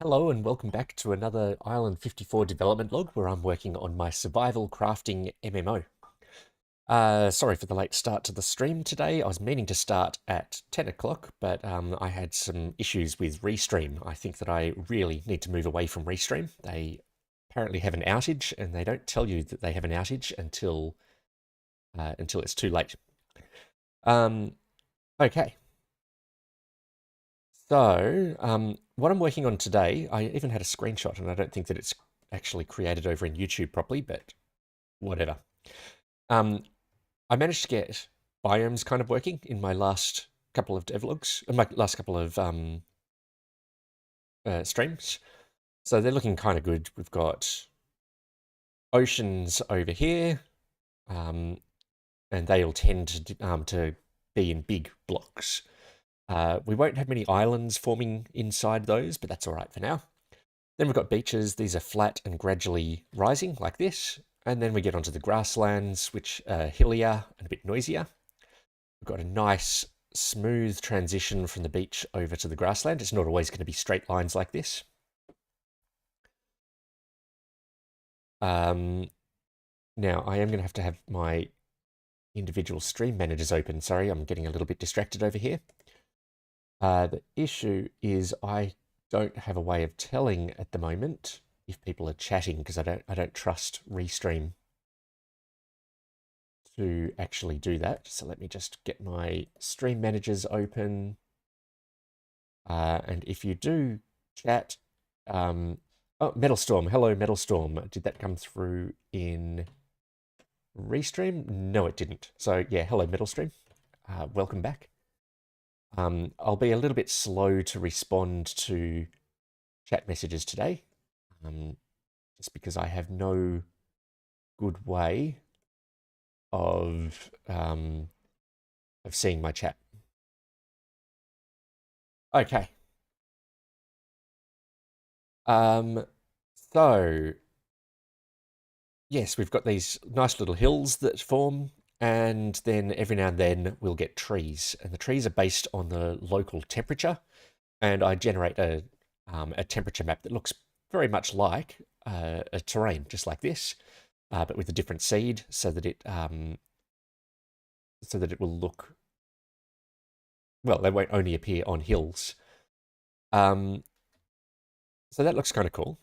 Hello and welcome back to another Island 54 development log where I'm working on my survival crafting MMO. Sorry for the late start to the stream today. I was meaning to start at 10 o'clock, but I had some issues with Restream. I think that I really need to move away from Restream. They apparently have an outage and they don't tell you that they have an outage until it's too late. Okay. So, what I'm working on today, I even had a screenshot, and I don't think that it's actually created over in YouTube properly, but whatever. Um, I managed to get biomes kind of working in my last couple of devlogs, my last couple of streams. So they're looking kind of good. We've got oceans over here, um, and they'll tend to be in big blocks. We won't have many islands forming inside those, but that's all right for now. Then we've got beaches. These are flat and gradually rising like this. And then we get onto the grasslands, which are hillier and a bit noisier. We've got a nice smooth transition from the beach over to the grassland. It's not always going to be straight lines like this. Now, I am going to have my individual stream managers open. Sorry, I'm getting a little bit distracted over here. The issue is I don't have a way of telling at the moment if people are chatting because I don't trust Restream to actually do that. So let me just get my stream managers open. And if you do chat, oh, Metalstorm, hello Metalstorm. Did that come through in Restream? No, it didn't. So yeah, hello Metalstream. Welcome back. I'll be a little bit slow to respond to chat messages today, just because I have no good way of seeing my chat. Okay. So yes, we've got these nice little hills that form, and then every now and then we'll get trees, and the trees are based on the local temperature, and I generate a temperature map that looks very much like a terrain, just like this, but with a different seed, so that it will look well. They won't only appear on hills. So that looks kind of cool.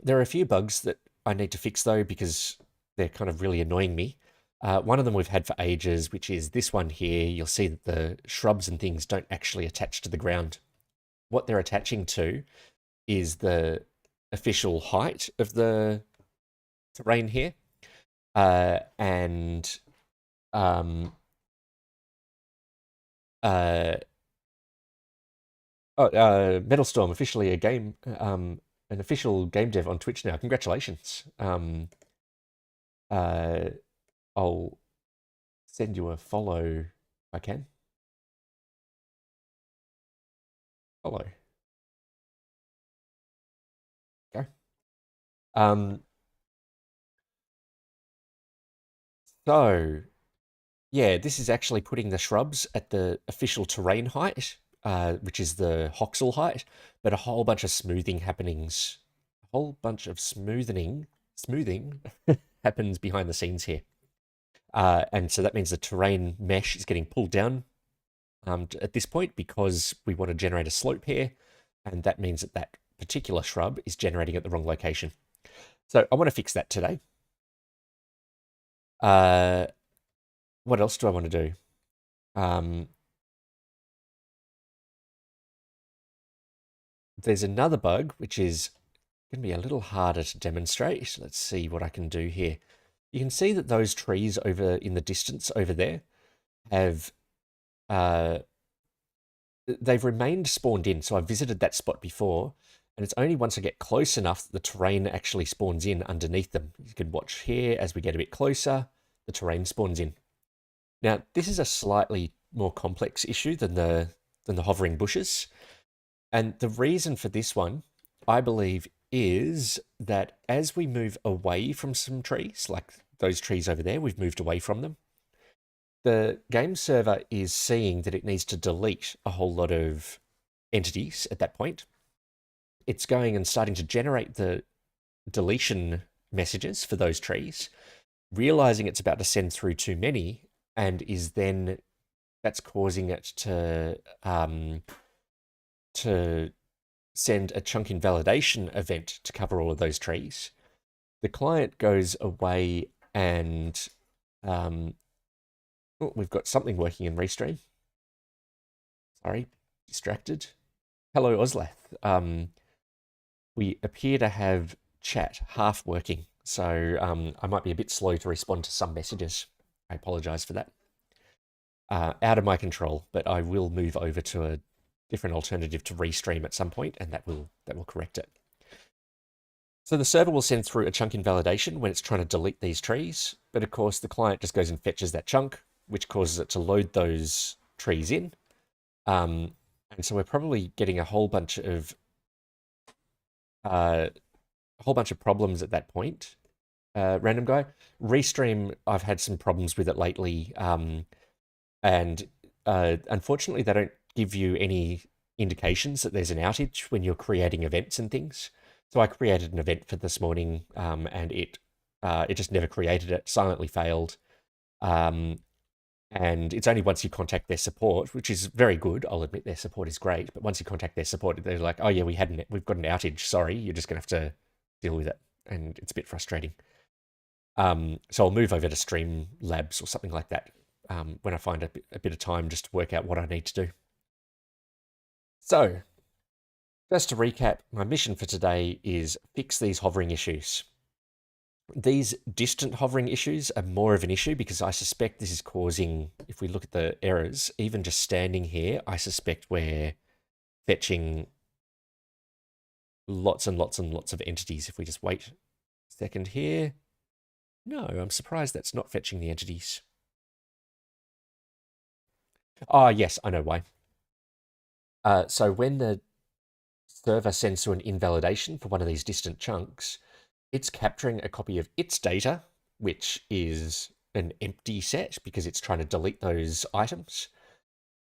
There are a few bugs that I need to fix though because they're kind of really annoying me. One of them we've had for ages, which is this one here. You'll see that the shrubs and things don't actually attach to the ground. What they're attaching to is the official height of the terrain here. And Metalstorm, officially a game, an official game dev on Twitch now. Congratulations. I'll send you a follow if I can. Follow. Okay. So yeah, this is actually putting the shrubs at the official terrain height, which is the Hoxel height, but a whole bunch of smoothing happenings, a whole bunch of smoothing happens behind the scenes here. And so that means the terrain mesh is getting pulled down at this point because we want to generate a slope here, and that means that that particular shrub is generating at the wrong location. So I want to fix that today. What else do I want to do? There's another bug, which is going to be a little harder to demonstrate. Let's see what I can do here. You can see that those trees over in the distance over there have, they've remained spawned in. So I visited that spot before, and it's only once I get close enough that the terrain actually spawns in underneath them. You can watch here as we get a bit closer, the terrain spawns in. Now, this is a slightly more complex issue than the hovering bushes. And the reason for this one, I believe, is that as we move away from some trees, like those trees over there, we've moved away from them, the game server is seeing that it needs to delete a whole lot of entities at that point. it's going and starting to generate the deletion messages for those trees, realizing it's about to send through too many, and is then that's causing it to send a chunk invalidation event to cover all of those trees. The client goes away and oh, we've got something working in Restream. Sorry, distracted. Hello, Oslath. We appear to have chat half working, so I might be a bit slow to respond to some messages. I apologize for that. Out of my control, but I will move over to a different alternative to Restream at some point, and that will correct it. So the server will send through a chunk invalidation when it's trying to delete these trees, but of course the client just goes and fetches that chunk, which causes it to load those trees in. And so we're probably getting a whole bunch of problems at that point. Random guy, Restream, I've had some problems with it lately, and unfortunately they don't give you any indications that there's an outage when you're creating events and things. So I created an event for this morning, and it just never created it, silently failed. And it's only once you contact their support, which is very good. I'll admit their support is great, but once you contact their support, they're like, "Oh yeah, we've got an outage. Sorry, you're just gonna have to deal with it," and it's a bit frustrating. So I'll move over to Streamlabs or something like that when I find a bit of time just to work out what I need to do. So, just to recap, my mission for today is fix these hovering issues. These distant hovering issues are more of an issue because I suspect this is causing, if we look at the errors, even just standing here, I suspect we're fetching lots and lots and lots of entities. If we just wait a second here. No, I'm surprised that's not fetching the entities. Ah, yes, I know why. So when the server sends to an invalidation for one of these distant chunks, it's capturing a copy of its data, which is an empty set because it's trying to delete those items.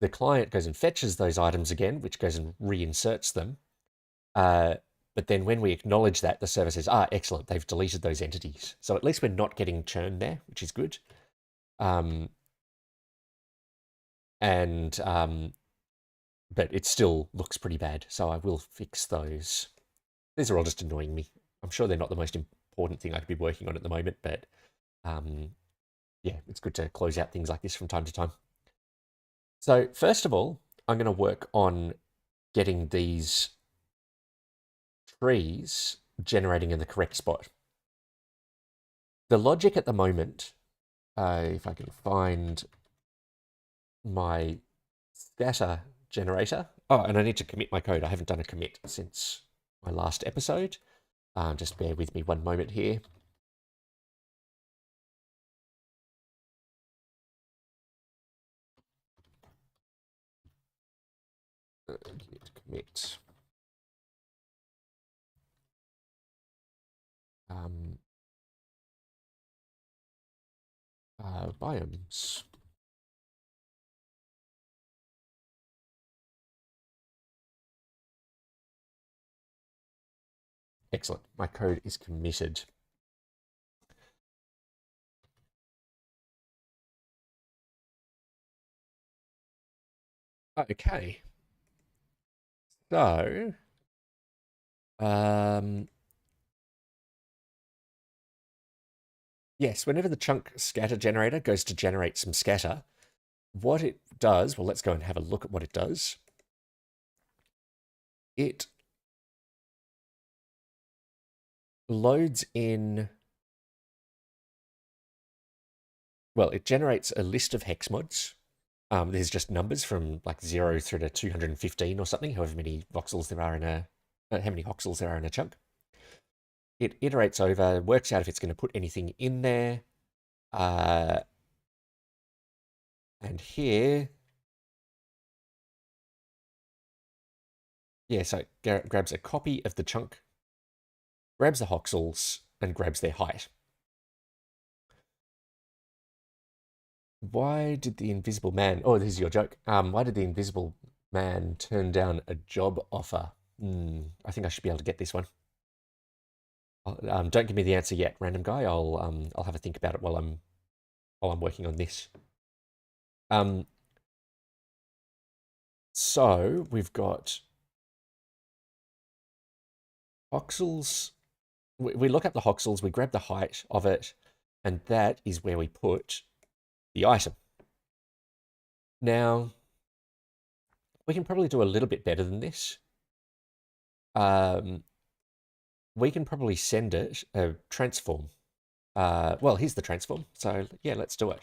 The client goes and fetches those items again, which goes and reinserts them. But then when we acknowledge that, the server says, excellent, they've deleted those entities. So at least we're not getting churn there, which is good. But it still looks pretty bad, so I will fix those. These are all just annoying me. I'm sure they're not the most important thing I could be working on at the moment, but yeah, it's good to close out things like this from time to time. So first of all, I'm going to work on getting these trees generating in the correct spot. The logic at the moment, if I can find my scatter generator. Oh, and I need to commit my code. I haven't done a commit since my last episode. Just bear with me one moment here. Commit. Biomes. Excellent. My code is committed. Okay. So, yes, whenever the chunk scatter generator goes to generate some scatter, what it does, well, let's go and have a look at what it does. It loads in, well, it generates a list of hex mods. There's just numbers from like 0 through to 215 or something, however many voxels there are in how many voxels there are in a chunk. It iterates over, works out if it's going to put anything in there. And here, yeah, so it grabs a copy of the chunk, grabs the voxels, and grabs their height. Why did the invisible man, oh, this is your joke. Why did the invisible man turn down a job offer? I think I should be able to get this one. Don't give me the answer yet, random guy. I'll have a think about it while I'm working on this. So we've got voxels. We look up the voxels, we grab the height of it, and that is where we put the item. Now, we can probably do a little bit better than this. We can probably send it a transform. Well, here's the transform. So yeah, let's do it.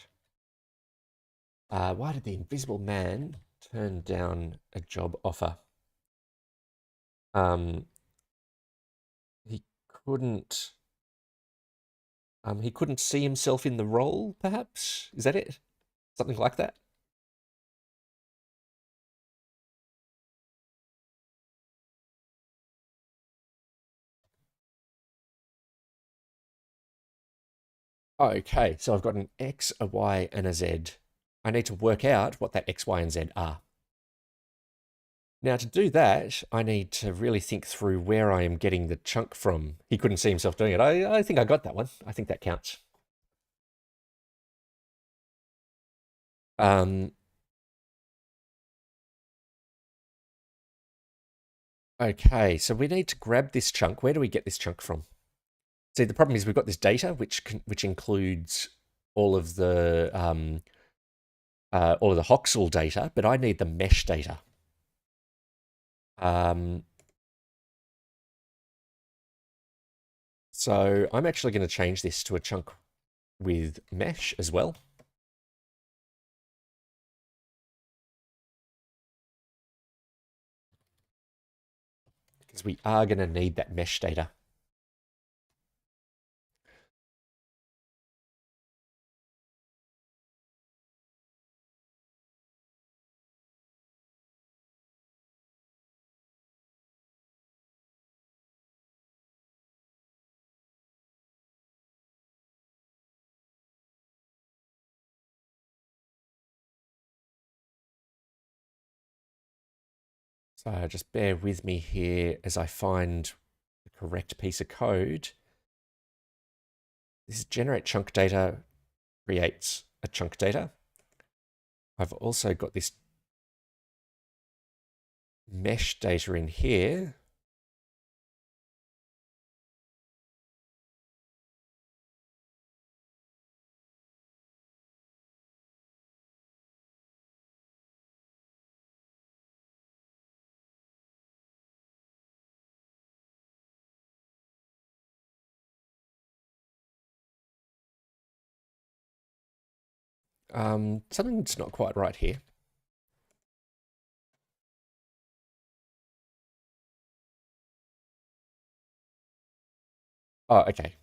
Why did the invisible man turn down a job offer? He couldn't. He couldn't see himself in the role. Perhaps is that it? Something like that. Okay, so I've got an X, a Y, and a Z. I need to work out what that X, Y, and Z are. Now, to do that, I need to really think through where I am getting the chunk from. He couldn't see himself doing it. I think I got that one. I think that counts. Okay, so we need to grab this chunk. Where do we get this chunk from? See, the problem is we've got this data, which includes all of the Hoxel data, but I need the mesh data. So I'm actually going to change this to a chunk with mesh as well. Because we are going to need that mesh data. So just bear with me here as I find the correct piece of code. This generate chunk data creates a chunk data. I've also got this mesh data in here. Something's not quite right here. Oh, okay.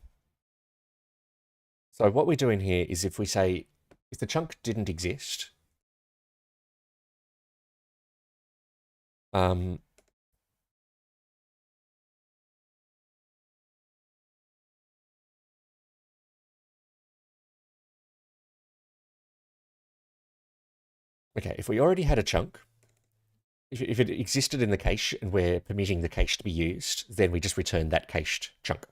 So what we're doing here is if we say, if the chunk didn't exist, okay, if we already had a chunk, if it existed in the cache and we're permitting the cache to be used, then we just return that cached chunk.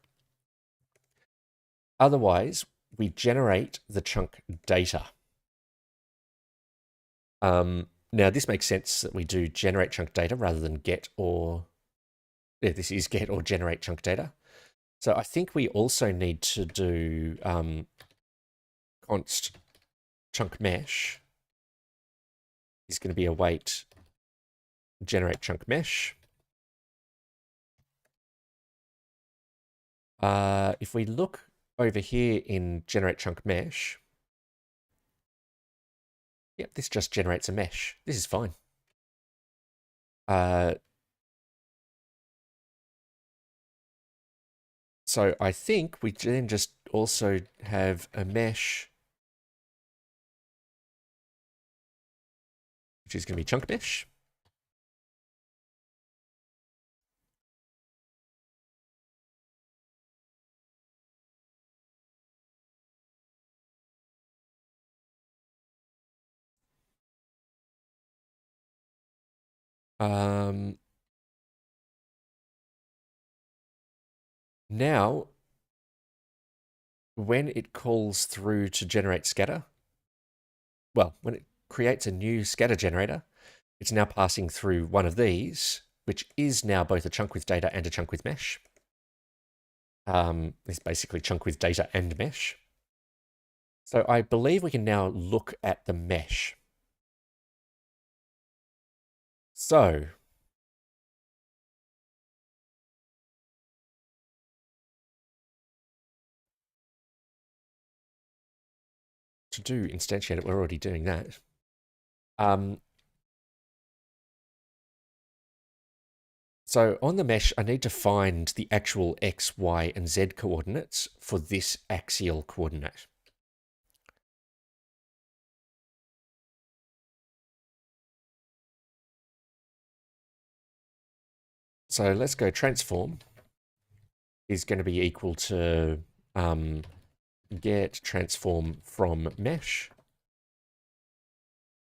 Otherwise, we generate the chunk data. Now, this makes sense that we do generate chunk data rather than get or... Yeah, this is get or generate chunk data. So I think we also need to do const chunk mesh is going to be await generate chunk mesh. If we look over here in generate chunk mesh, yep, this just generates a mesh. This is fine. So I think we then just also have a mesh, which is going to be chunk mesh. Now, when it calls through to generate scatter, well, when it creates a new scatter generator, it's now passing through one of these, which is now both a chunk with data and a chunk with mesh. It's basically chunk with data and mesh. So I believe we can now look at the mesh. So to do instantiate it, we're already doing that. So on the mesh, I need to find the actual X, Y, and Z coordinates for this axial coordinate. So let's go transform is going to be equal to get transform from mesh.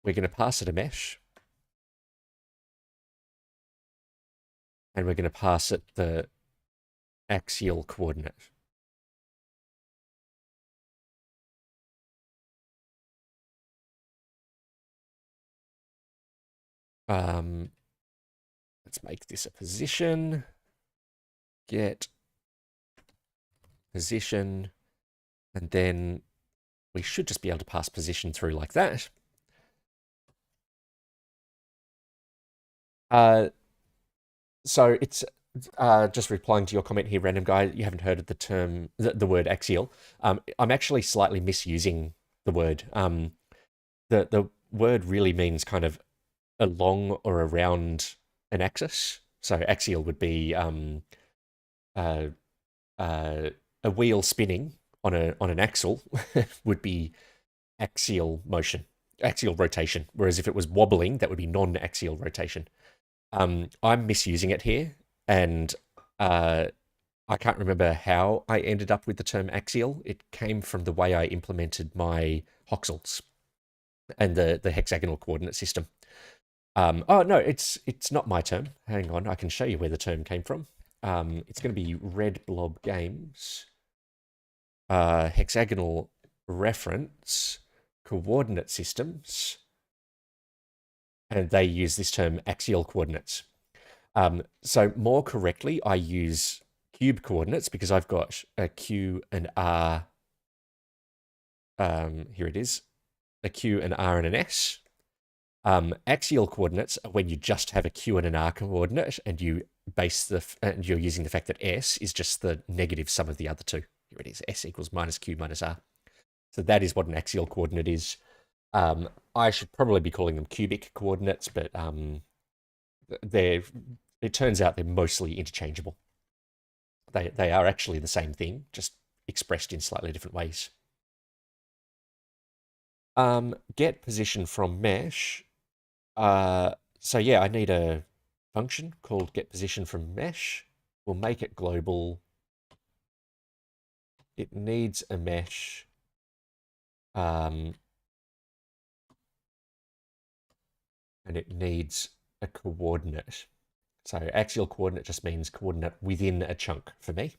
We're going to pass it a mesh. And we're going to pass it the axial coordinate. Let's make this a position. Get position. And then we should just be able to pass position through like that. So it's just replying to your comment here, random guy. You haven't heard of the term, the word axial. I'm actually slightly misusing the word. The word really means kind of along or around an axis. So axial would be a wheel spinning on an axle would be axial motion, axial rotation. Whereas if it was wobbling, that would be non-axial rotation. I'm misusing it here, and I can't remember how I ended up with the term axial. It came from the way I implemented my voxels and the hexagonal coordinate system. Oh no, it's not my term. Hang on, I can show you where the term came from. It's going to be Red Blob Games hexagonal reference coordinate systems, and they use this term axial coordinates. So more correctly, I use cube coordinates because I've got a Q and R. Here it is, a Q, an R, and an S. Axial coordinates are when you just have a Q and an R coordinate, and you base and you're using the fact that S is just the negative sum of the other two. Here it is, S equals minus Q minus R. So that is what an axial coordinate is. I should probably be calling them cubic coordinates, but it turns out they're mostly interchangeable. They are actually the same thing, just expressed in slightly different ways. Get position from mesh. So yeah, I need a function called get position from mesh. We'll make it global. It needs a mesh. And it needs a coordinate. So axial coordinate just means coordinate within a chunk for me.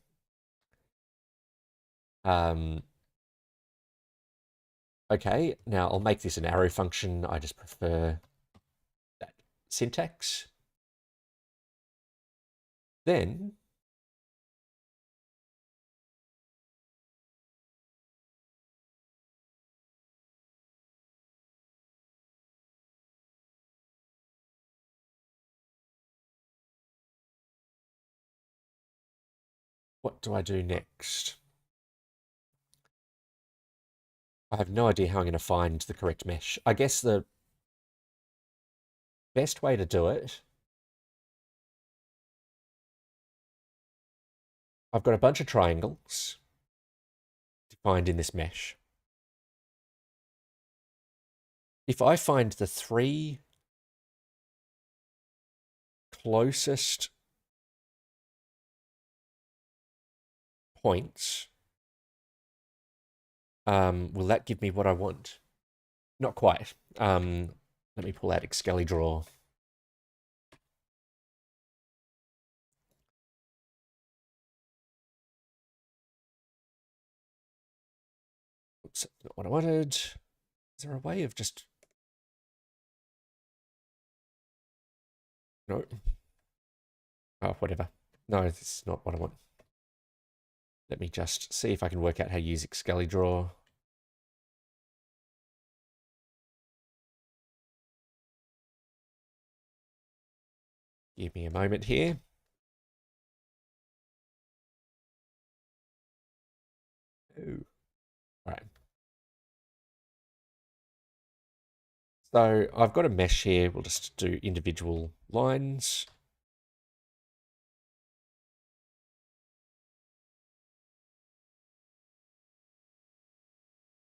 Okay, now I'll make this an arrow function. I just prefer that syntax. Then what do I do next? I have no idea how I'm going to find the correct mesh. I guess the best way to do it, I've got a bunch of triangles defined in this mesh. If I find the three closest points, will that give me what I want? Not quite. Let me pull out Excalidraw. Oops, not what I wanted. Is there a way of just... No. Oh, whatever. No, this is not what I want. Let me just see if I can work out how to use ExcaliDraw. Give me a moment here. Oh. All right. So I've got a mesh here. We'll just do individual lines.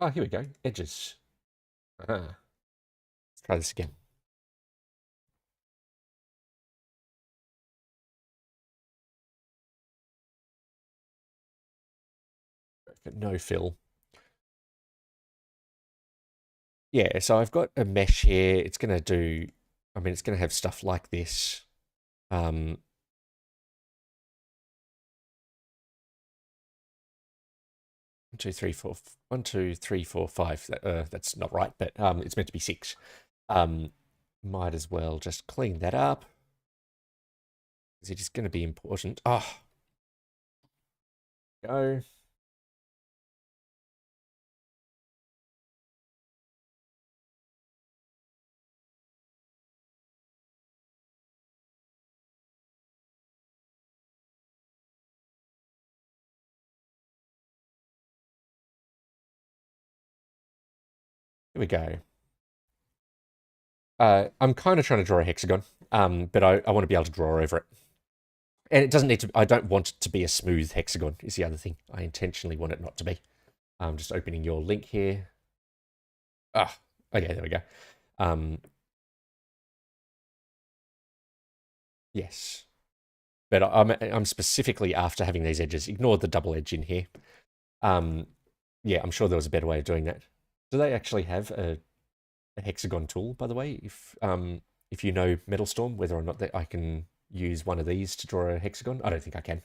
Oh, here we go. Edges. Let's try this again. No fill. Yeah, so I've got a mesh here. It's going to do, I mean, it's going to have stuff like this. 1, 2, 3, 4, 1, 2, 3, 4, 5. That's not right, but it's meant to be 6. Might as well just clean that up, because it is going to be important. Oh, go. Here we go. I'm kind of trying to draw a hexagon, but I want to be able to draw over it. And it doesn't need to, I don't want it to be a smooth hexagon, is the other thing. I intentionally want it not to be. I'm just opening your link here. Ah, okay, there we go. Yes. But I'm specifically after having these edges. Ignore the double edge in here. Yeah, I'm sure there was a better way of doing that. Do they actually have a hexagon tool, by the way? If you know Metalstorm, whether or not that I can use one of these to draw a hexagon? I don't think I can.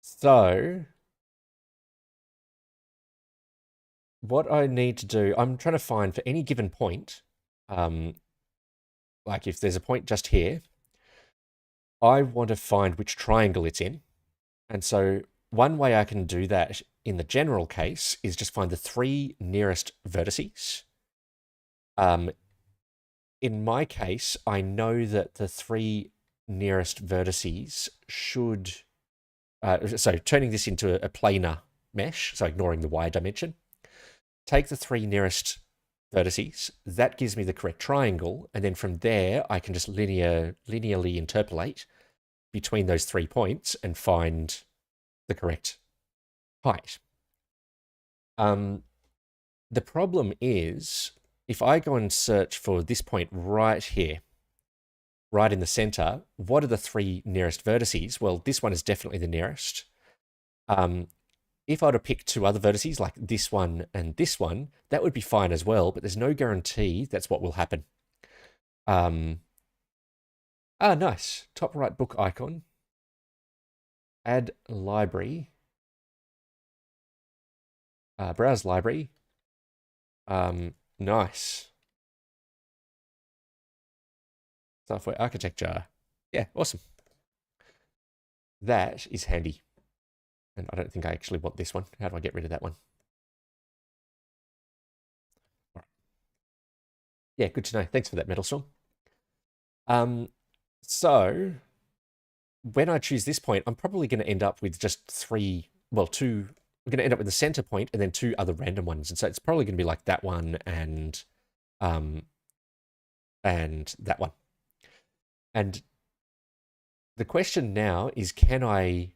So what I need to do, I'm trying to find for any given point, like if there's a point just here, I want to find which triangle it's in. And so one way I can do that in the general case is just find the 3 nearest vertices. In my case, I know that the 3 nearest vertices should... so turning this into a planar mesh, so ignoring the y dimension, take the 3 nearest vertices, that gives me the correct triangle, and then from there I can just linearly interpolate between those 3 points and find the correct height. The problem is, if I go and search for this point right here, right in the center, what are the 3 nearest vertices? Well, this one is definitely the nearest. If I were to pick 2 other vertices, like this one and this one, that would be fine as well, but there's no guarantee that's what will happen. Nice. Top right book icon. Add library. Browse library. Nice. Software architecture. Yeah, awesome. That is handy. And I don't think I actually want this one. How do I get rid of that one? All right. Yeah, good to know. Thanks for that, Metalstorm. So when I choose this point, I'm probably going to end up with just 2. We're going to end up with the center point and then 2 other random ones. And so it's probably going to be like that one and that one. And the question now is, can I,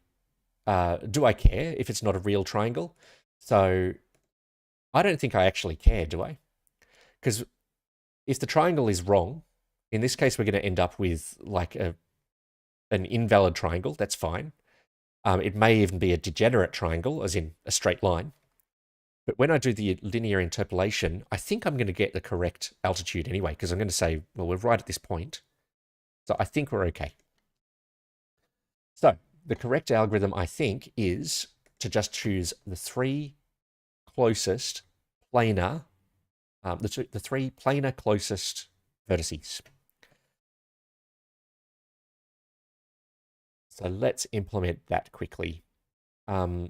do I care if it's not a real triangle? So I don't think I actually care, do I? Because if the triangle is wrong, in this case, we're going to end up with like an invalid triangle. That's fine. It may even be a degenerate triangle, as in a straight line. But when I do the linear interpolation, I think I'm going to get the correct altitude anyway, because I'm going to say, well, we're right at this point. So I think we're okay. So the correct algorithm, I think, is to just choose the three closest planar, the three planar closest vertices. So let's implement that quickly. So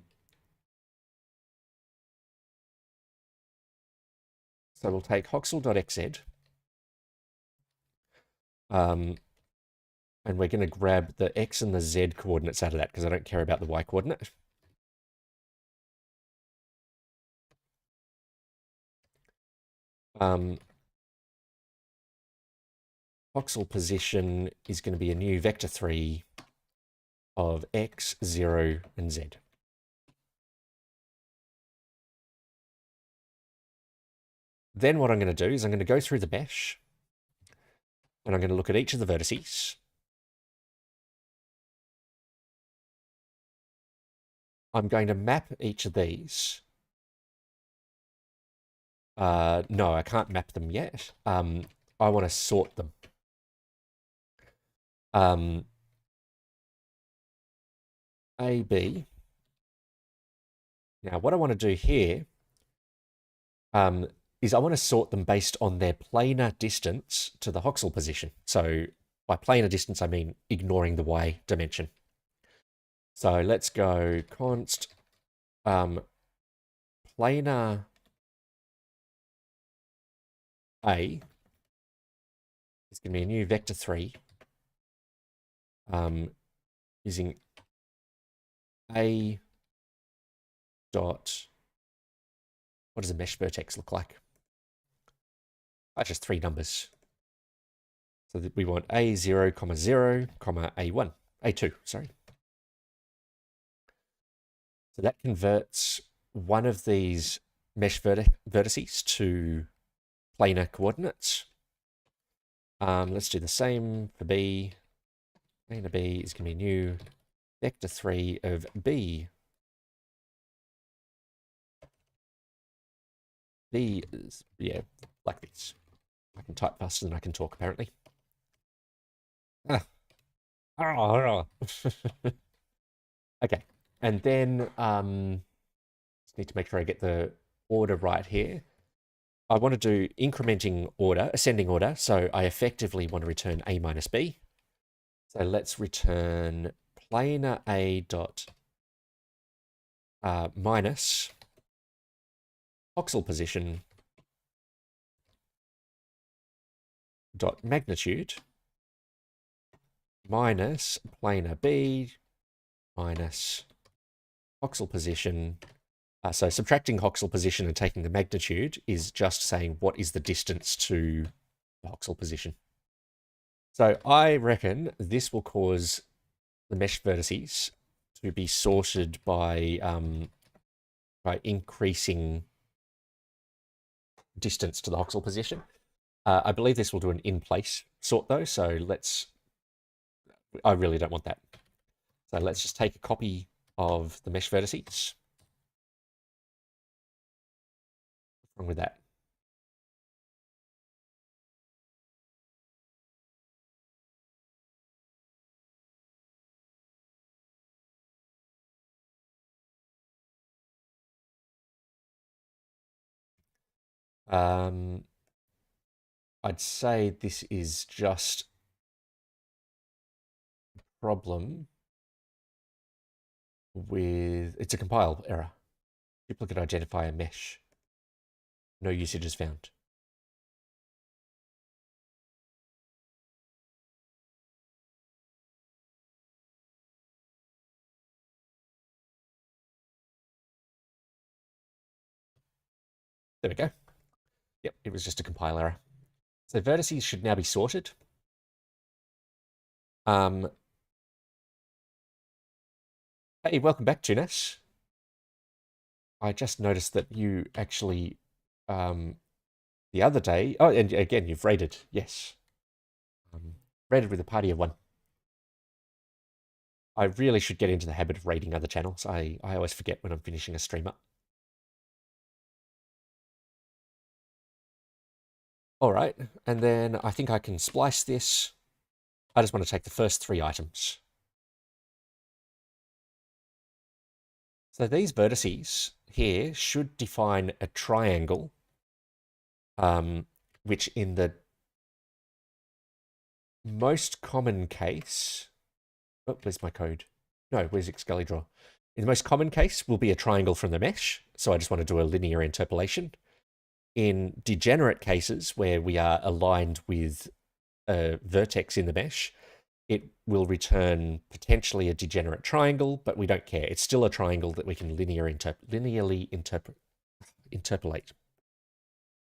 we'll take hoxel.xz, and we're going to grab the x and the z coordinates out of that because I don't care about the y coordinate. Voxel position is going to be a new vector 3 of x, 0, and z. Then what I'm going to do is I'm going to go through the mesh, and I'm going to look at each of the vertices. I'm going to map each of these. No, I can't map them yet. I want to sort them. A, B. Now, what I want to do here is I want to sort them based on their planar distance to the voxel position. So by planar distance, I mean ignoring the y dimension. So let's go const planar A is going to be a new vector 3 using A dot, what does a mesh vertex look like? That's just three numbers. So that we want A0, 0, A1, A2, sorry. So that converts one of these mesh vertices to planar coordinates. Let's do the same for B. Planar B is going to be new vector 3 of B. B is, yeah, like this. I can type faster than I can talk, apparently. Okay, and then just need to make sure I get the order right here. I want to do incrementing order, ascending order, so I effectively want to return A minus B. So let's return planar A dot minus voxel position dot magnitude minus planar B minus voxel position. So subtracting voxel position and taking the magnitude is just saying what is the distance to the voxel position. So I reckon this will cause the mesh vertices to be sorted by increasing distance to the voxel position. I believe this will do an in-place sort though, so I really don't want that. So let's just take a copy of the mesh vertices. What's wrong with that? I'd say this is just a problem with, it's a compile error. Duplicate identifier mesh. No usage is found. There we go. Yep, it was just a compile error. So vertices should now be sorted. Hey, welcome back, Tunas. I just noticed that you actually, the other day, oh, and again, you've raided, yes. Raided with a party of one. I really should get into the habit of raiding other channels. I always forget when I'm finishing a stream up. All right, and then I think I can splice this. I just want to take the first three items. So these vertices here should define a triangle, which in the most common case, oh, where's my code? No, where's ExcaliDraw? In the most common case will be a triangle from the mesh. So I just want to do a linear interpolation. In degenerate cases where we are aligned with a vertex in the mesh, it will return potentially a degenerate triangle, but we don't care. It's still a triangle that we can linearly interpolate.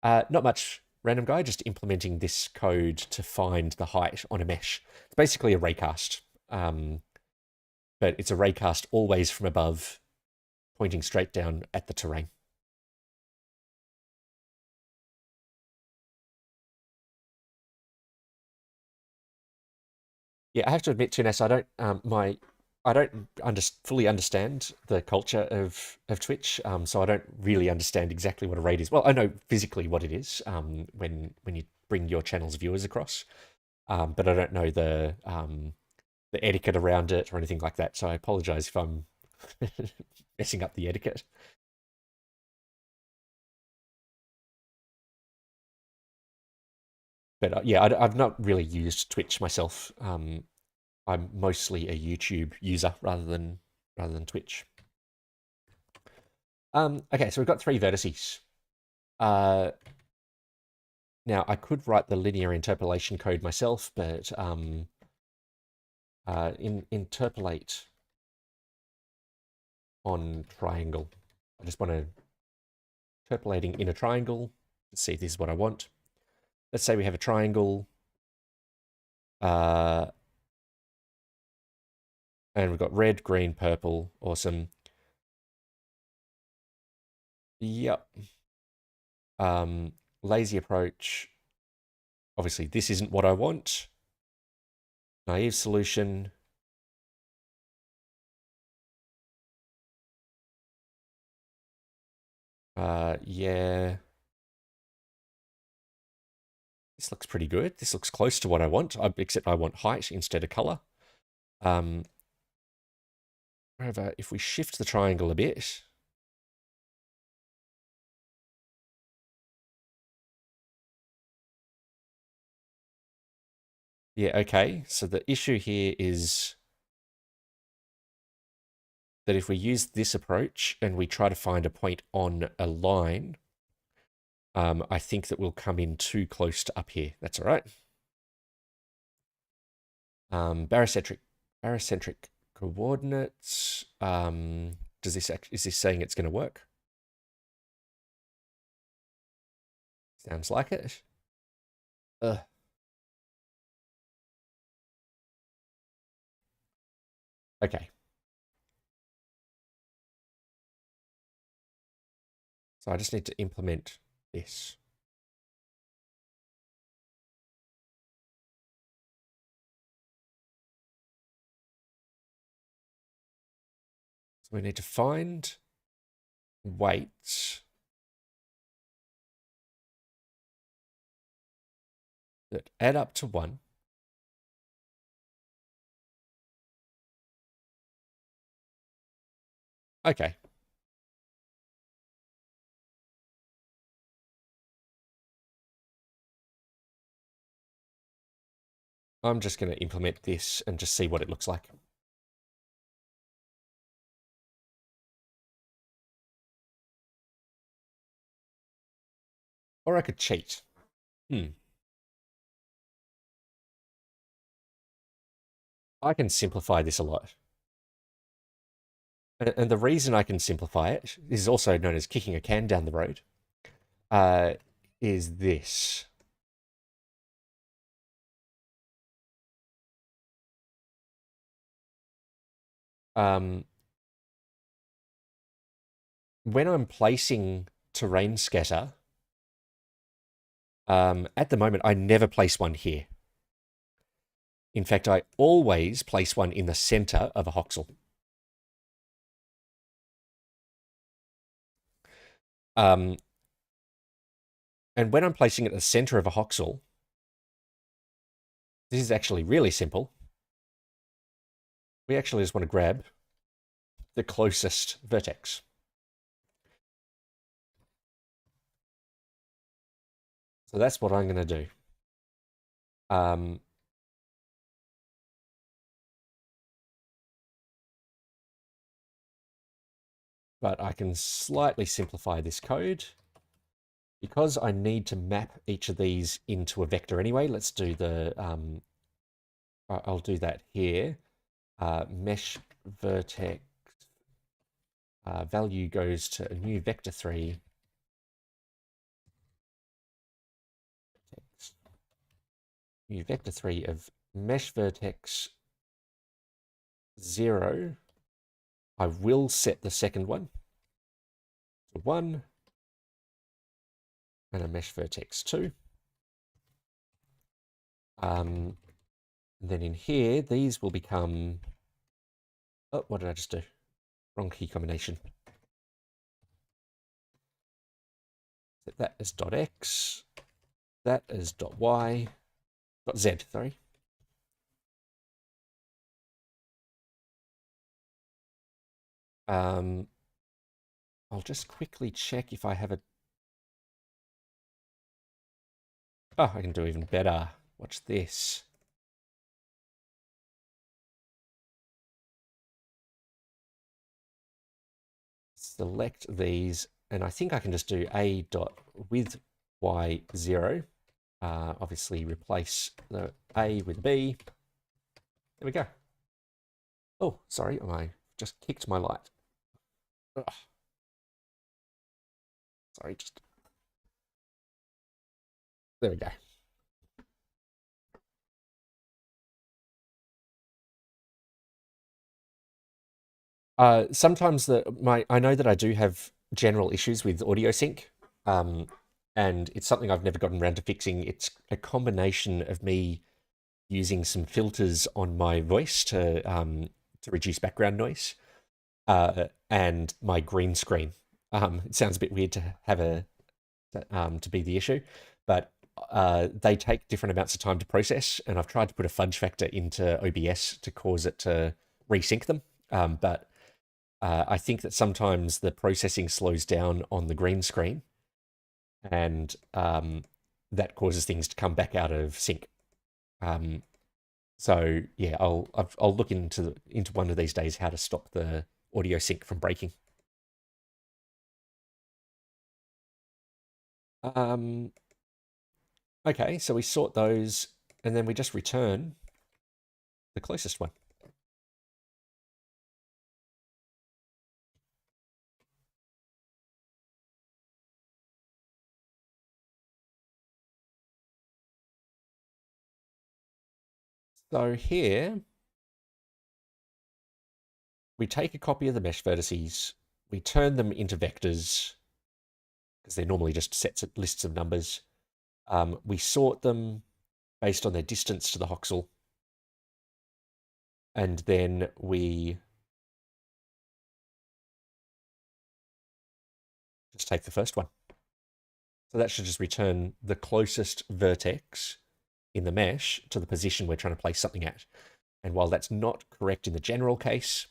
Not much, random guy, just implementing this code to find the height on a mesh. It's basically a raycast, but it's a raycast always from above, pointing straight down at the terrain. Yeah, I have to admit, Tunes, I don't fully understand the culture of Twitch, so I don't really understand exactly what a raid is. Well, I know physically what it is when you bring your channel's viewers across, but I don't know the etiquette around it or anything like that. So I apologize if I'm messing up the etiquette. But yeah, I've not really used Twitch myself. I'm mostly a YouTube user rather than Twitch. Okay, so we've got 3 vertices. Now I could write the linear interpolation code myself, but interpolate on triangle. I just want to interpolating in a triangle. Let's see if this is what I want. Let's say we have a triangle. And we've got red, green, purple. Awesome. Yep. Lazy approach. Obviously, this isn't what I want. Naive solution. Yeah. This looks pretty good. This looks close to what I want, except I want height instead of color. However, if we shift the triangle a bit, yeah, okay. So the issue here is that if we use this approach and we try to find a point on a line, I think that we'll come in too close to up here. That's all right. Barocentric coordinates. Is this saying it's going to work? Sounds like it. Okay. So I just need to implement this. So we need to find weights that add up to 1. Okay. I'm just going to implement this and just see what it looks like. Or I could cheat. I can simplify this a lot. And the reason I can simplify it, this is also known as kicking a can down the road, is this. When I'm placing terrain scatter, at the moment, I never place one here. In fact, I always place one in the center of a voxel. And when I'm placing it at the center of a voxel, this is actually really simple. We actually just want to grab the closest vertex. So that's what I'm going to do. But I can slightly simplify this code. Because I need to map each of these into a vector anyway, let's do the, I'll do that here. Mesh vertex value goes to a new vector 3. New vector 3 of mesh vertex 0. I will set the second one to 1 and a mesh vertex 2. Then in here, these will become, oh, what did I just do? Wrong key combination. Set that as .x, that as .y, .z, sorry. I'll just quickly check if I have a, oh, I can do even better. Watch this. Select these, and I think I can just do a dot with y0. Obviously replace the a with b. There we go. Oh, sorry, I just kicked my light. Ugh. Sorry, just, there we go. Sometimes I know that I do have general issues with audio sync, and it's something I've never gotten around to fixing. It's a combination of me using some filters on my voice to reduce background noise, and my green screen. It sounds a bit weird to have to be the issue, but they take different amounts of time to process, and I've tried to put a fudge factor into OBS to cause it to resync them, but I think that sometimes the processing slows down on the green screen, and that causes things to come back out of sync. So yeah, I'll look into one of these days how to stop the audio sync from breaking. Okay, so we sort those, and then we just return the closest one. So here, we take a copy of the mesh vertices, we turn them into vectors, because they're normally just lists of numbers. We sort them based on their distance to the voxel, and then we just take the first one. So that should just return the closest vertex in the mesh to the position we're trying to place something at. And while that's not correct in the general case,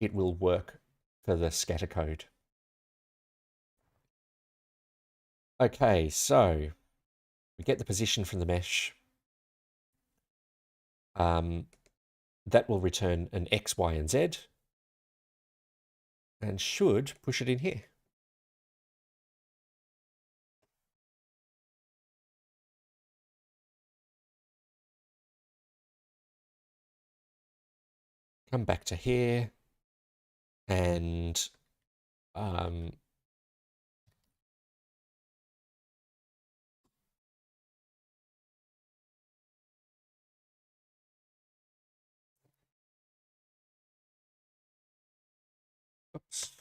it will work for the scatter code. Okay, so we get the position from the mesh. That will return an X, Y, and Z, and should push it in here. Come back to here, and oops.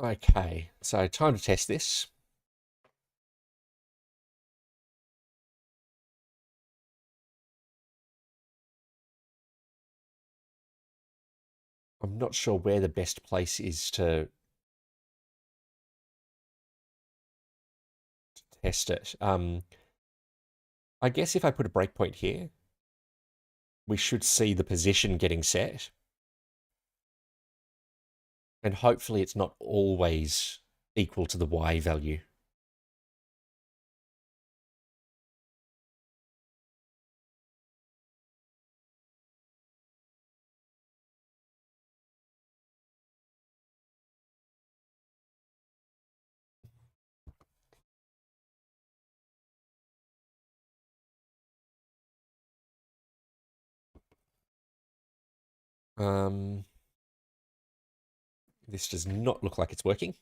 Okay, so time to test this. I'm not sure where the best place is to test it. I guess if I put a breakpoint here, we should see the position getting set. And hopefully it's not always equal to the Y value. This does not look like it's working.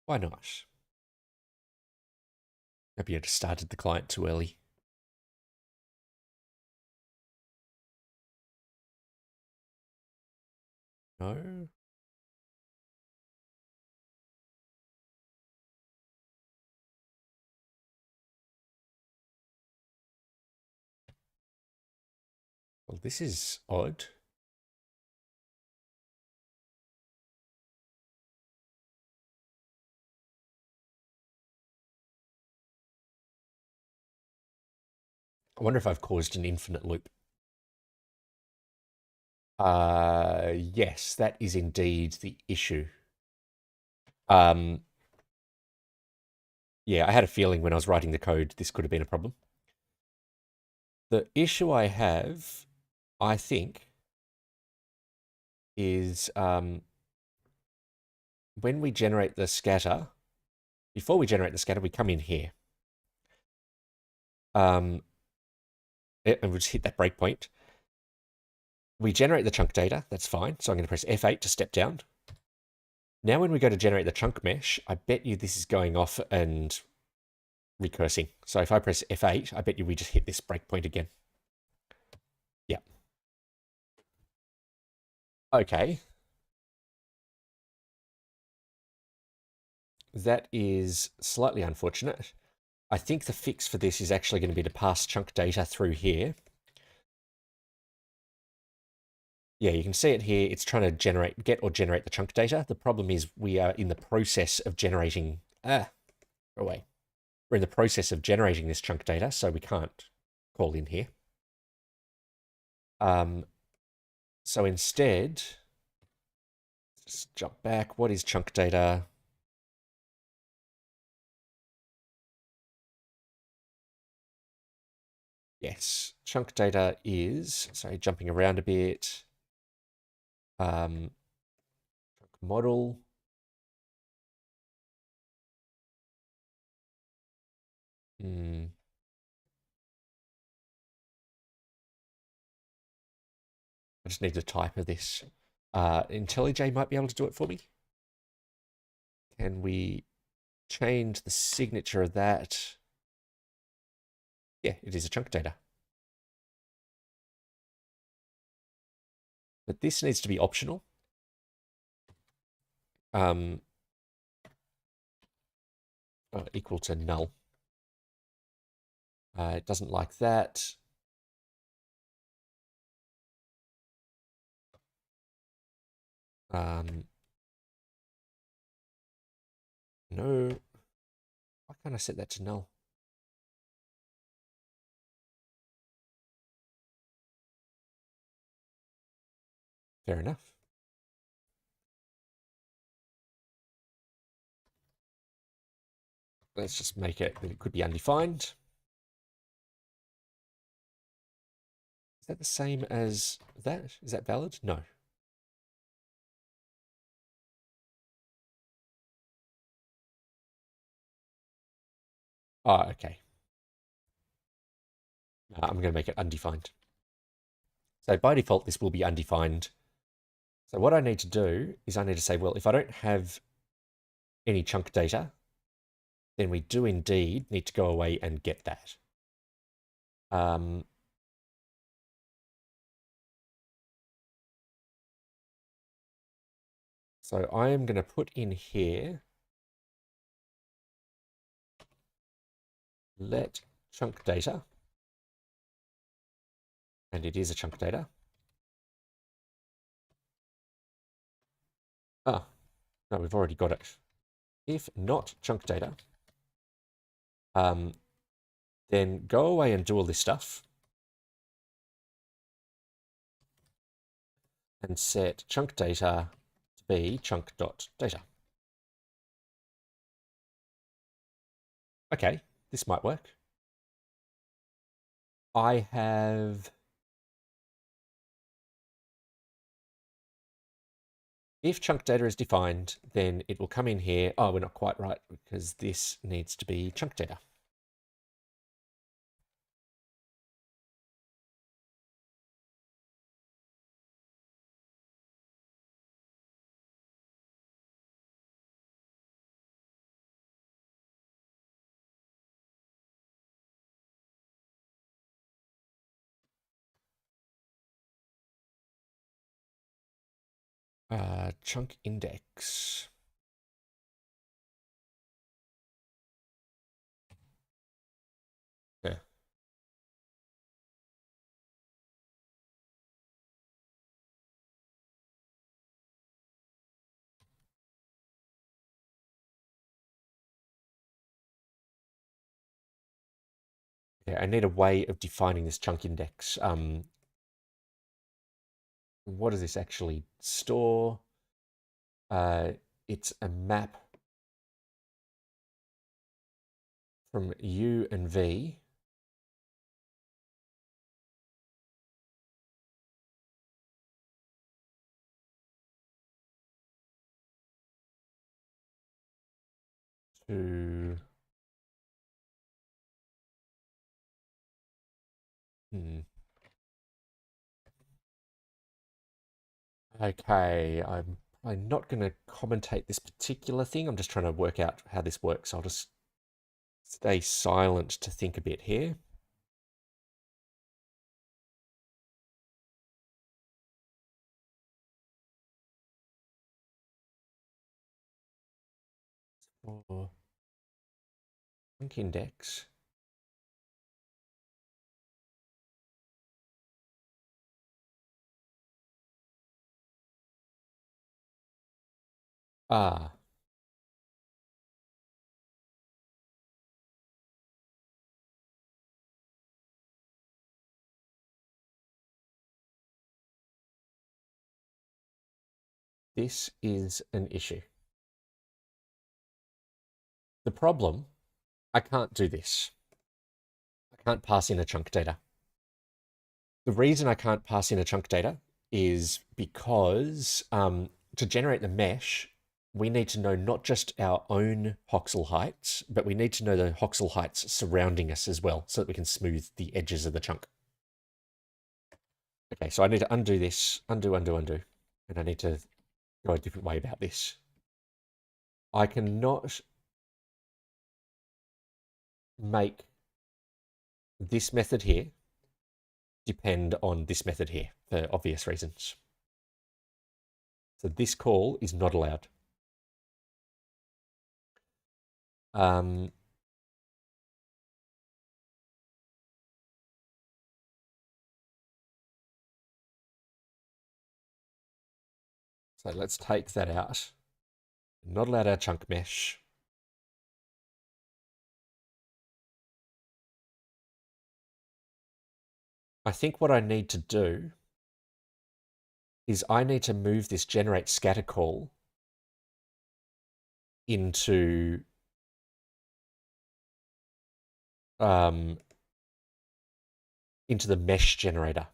Why not? Maybe I just started the client too early. No. Well, this is odd. I wonder if I've caused an infinite loop. Yes, that is indeed the issue. Yeah, I had a feeling when I was writing the code, this could have been a problem. The issue I have, I think, is when we generate the scatter, before we generate the scatter, we come in here. And we'll just hit that breakpoint. We generate the chunk data, that's fine. So I'm going to press F8 to step down. Now when we go to generate the chunk mesh, I bet you this is going off and recursing. So if I press F8, I bet you we just hit this breakpoint again. Yeah. Okay. That is slightly unfortunate. I think the fix for this is actually going to be to pass chunk data through here. Yeah, you can see it here. It's trying to get or generate the chunk data. The problem is we are in the process of generating... go away. We're in the process of generating this chunk data, so we can't call in here. So instead, just jump back. What is chunk data? Yes, chunk data is, sorry, jumping around a bit. Chunk model. I just need to type of this. IntelliJ might be able to do it for me. Can we change the signature of that? Yeah, it is a chunk data. But this needs to be optional. Equal to null. It doesn't like that. No. Why can't I set that to null? Fair enough. Let's just make it that it could be undefined. Is that the same as that? Is that valid? No. Oh, okay. I'm going to make it undefined. So by default, this will be undefined. So what I need to do is I need to say, well, if I don't have any chunk data, then we do indeed need to go away and get that. So I am going to put in here, let chunk data, and it is a chunk data. Ah, no, we've already got it. If not chunk data, then go away and do all this stuff and set chunk data to be chunk.data. Okay, this might work. I have... If chunk data is defined, then it will come in here. Oh, we're not quite right because this needs to be chunk data. Chunk index. Yeah. Yeah, I need a way of defining this chunk index. What does this actually store? It's a map from U and V to... Okay, I'm not going to commentate this particular thing. I'm just trying to work out how this works. I'll just stay silent to think a bit here. For chunk index. Ah, this is an issue. The problem, I can't do this. I can't pass in a chunk data. The reason I can't pass in a chunk data is because to generate the mesh, we need to know not just our own voxel heights, but we need to know the voxel heights surrounding us as well, so that we can smooth the edges of the chunk. Okay, so I need to undo this, undo, and I need to go a different way about this. I cannot make this method here depend on this method here for obvious reasons. So this call is not allowed. So let's take that out. Not allowed our chunk mesh. I think what I need to do is I need to move this generate scatter call into the mesh generator.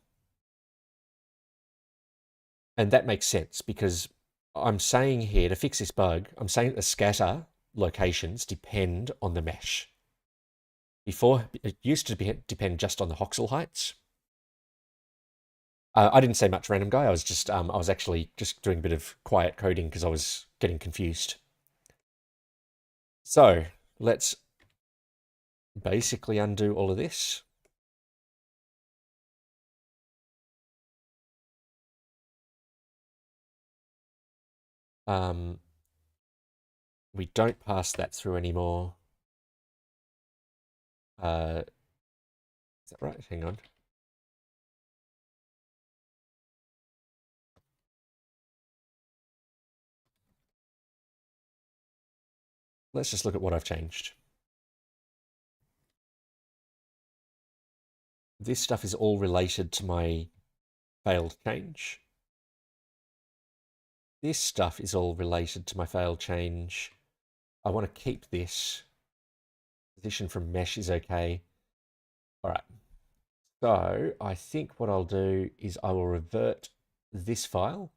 And that makes sense because I'm saying here to fix this bug, I'm saying that the scatter locations depend on the mesh. Before, it used to depend just on the voxel heights. I didn't say much, random guy. I was just, I was actually just doing a bit of quiet coding because I was getting confused. So let's basically undo all of this. We don't pass that through anymore. Is that right? Hang on. Let's just look at what I've changed. This stuff is all related to my failed change. This stuff is all related to my failed change. I want to keep this. Position from mesh is okay. All right. So I think what I'll do is I will revert this file.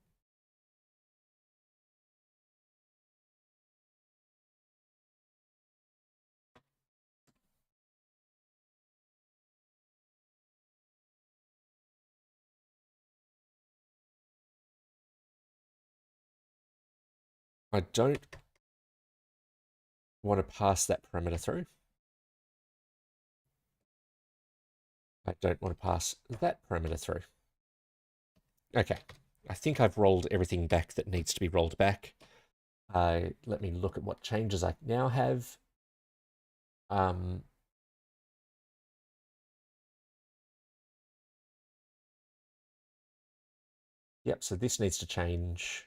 I don't want to pass that parameter through. I don't want to pass that parameter through. Okay, I think I've rolled everything back that needs to be rolled back. Let me look at what changes I now have. Yep, so this needs to change.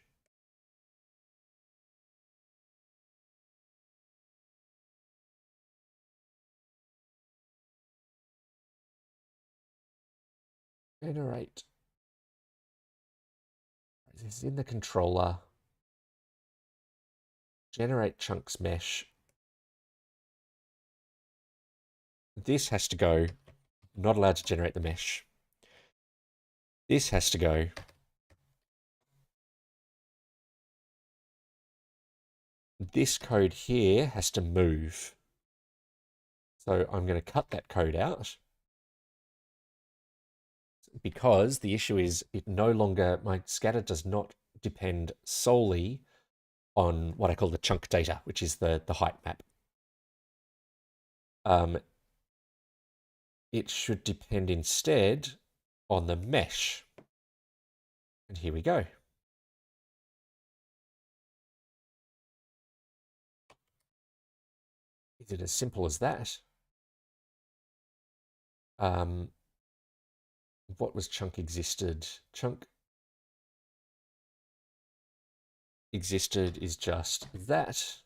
Generate. This is in the controller. Generate chunks mesh. This has to go. Not allowed to generate the mesh. This has to go. This code here has to move. So I'm going to cut that code out because the issue is it no longer, my scatter does not depend solely on what I call the chunk data, which is the height map. It should depend instead on the mesh. And here we go. Is it as simple as that? What was chunk existed? Chunk existed is just that.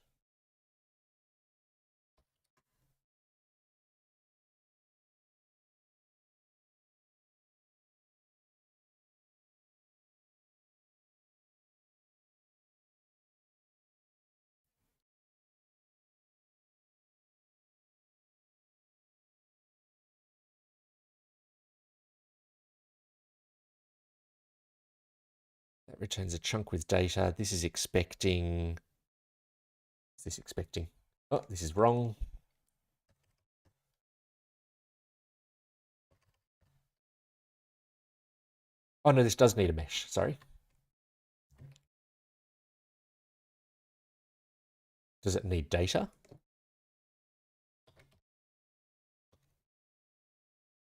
That returns a chunk with data. This is expecting. Is this expecting? Oh, this is wrong. Oh no, this does need a mesh. Sorry. Does it need data?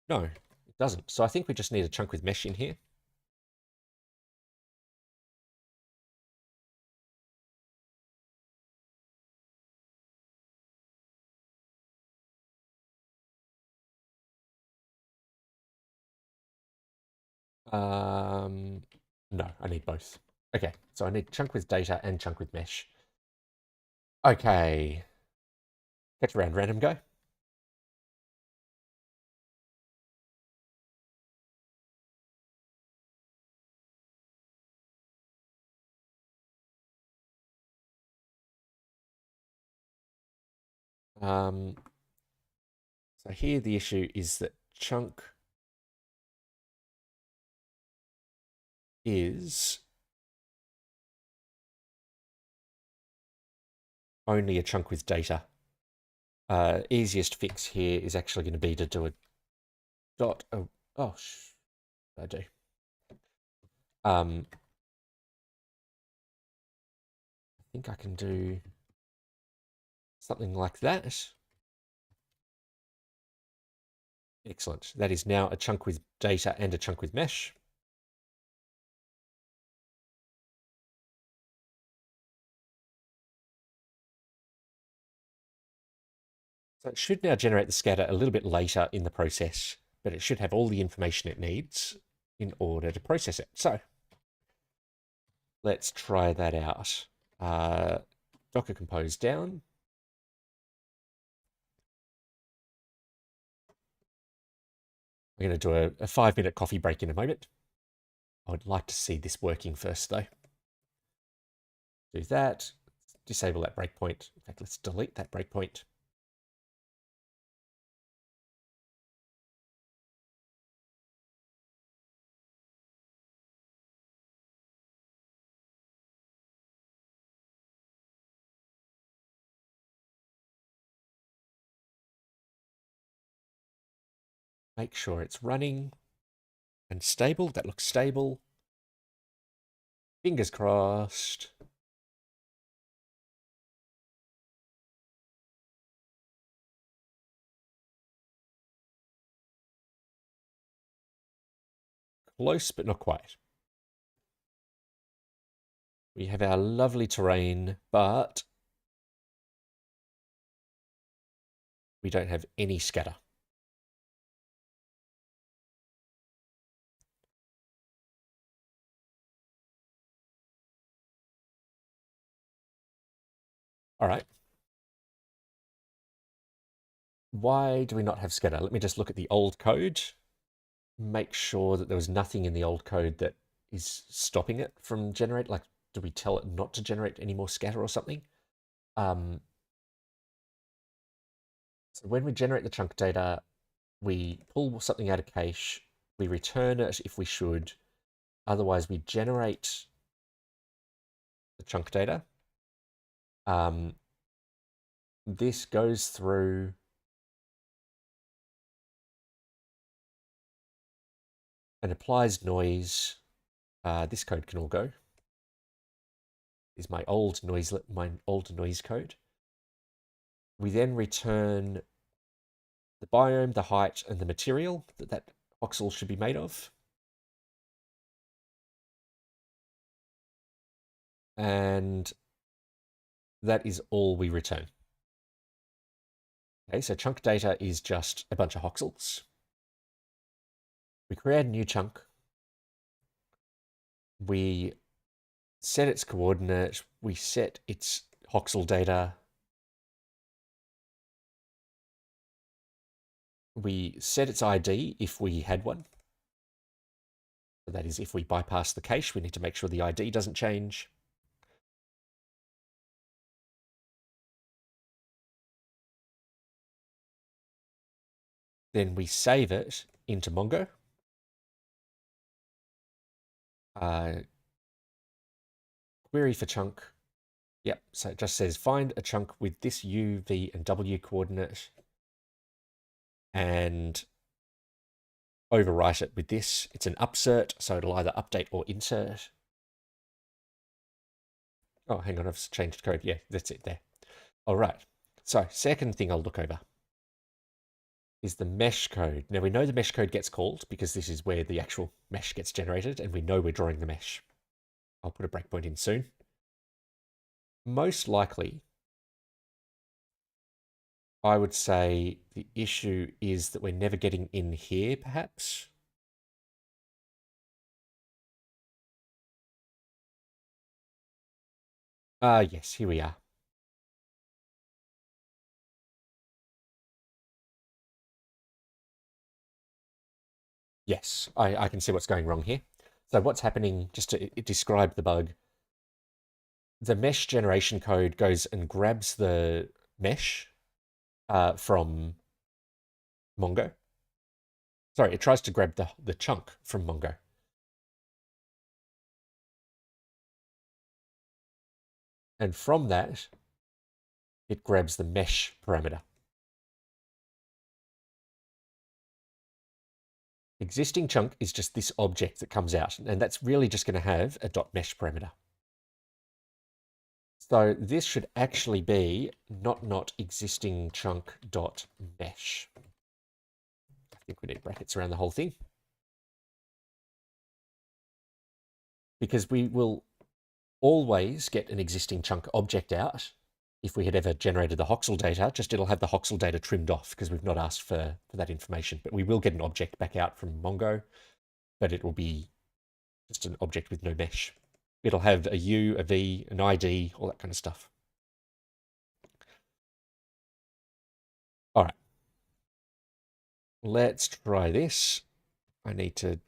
No, it doesn't. So I think we just need a chunk with mesh in here. No, I need both. Okay, so I need chunk with data and chunk with mesh. Okay. Catch around random go. So here the issue is that chunk is only a chunk with data. Easiest fix here is actually going to be to do a dot. Oh, I do. I think I can do something like that. Excellent. That is now a chunk with data and a chunk with mesh. So it should now generate the scatter a little bit later in the process, but it should have all the information it needs in order to process it. So let's try that out. Docker compose down. I'm going to do a 5-minute coffee break in a moment. I would like to see this working first, though. Do that. Disable that breakpoint. In fact, let's delete that breakpoint. Make sure it's running and stable. That looks stable. Fingers crossed. Close, but not quite. We have our lovely terrain, but we don't have any scatter. All right. Why do we not have scatter? Let me just look at the old code. Make sure that there was nothing in the old code that is stopping it from generate. Like, do we tell it not to generate any more scatter or something? So when we generate the chunk data, we pull something out of cache, we return it if we should. Otherwise, we generate the chunk data. This goes through and applies noise. This code can all go. Is my old noise code. We then return the biome, the height, and the material that voxel should be made of. And that is all we return. Okay, so chunk data is just a bunch of voxels. We create a new chunk. We set its coordinate. We set its voxel data. We set its ID if we had one. So that is, if we bypass the cache, we need to make sure the ID doesn't change. Then we save it into Mongo. Query for chunk. Yep, so it just says find a chunk with this U, V, and W coordinate and overwrite it with this. It's an upsert, so it'll either update or insert. Oh, hang on, I've changed code. Yeah, that's it there. All right, so second thing I'll look over is the mesh code. Now we know the mesh code gets called because this is where the actual mesh gets generated and we know we're drawing the mesh. I'll put a breakpoint in soon. Most likely, I would say the issue is that we're never getting in here, perhaps. Yes, here we are. Yes, I can see what's going wrong here. So what's happening, just to describe the bug, the mesh generation code goes and grabs the mesh from Mongo. Sorry, it tries to grab the chunk from Mongo. And from that, it grabs the mesh parameter. Existing chunk is just this object that comes out, and that's really just going to have a .mesh parameter. So this should actually be not existing chunk dot mesh. I think we need brackets around the whole thing. Because we will always get an existing chunk object out if we had ever generated the Hoxel data, just it'll have the Hoxel data trimmed off because we've not asked for that information. But we will get an object back out from Mongo, but it will be just an object with no mesh. It'll have a U, a V, an ID, all that kind of stuff. All right. Let's try this. I need to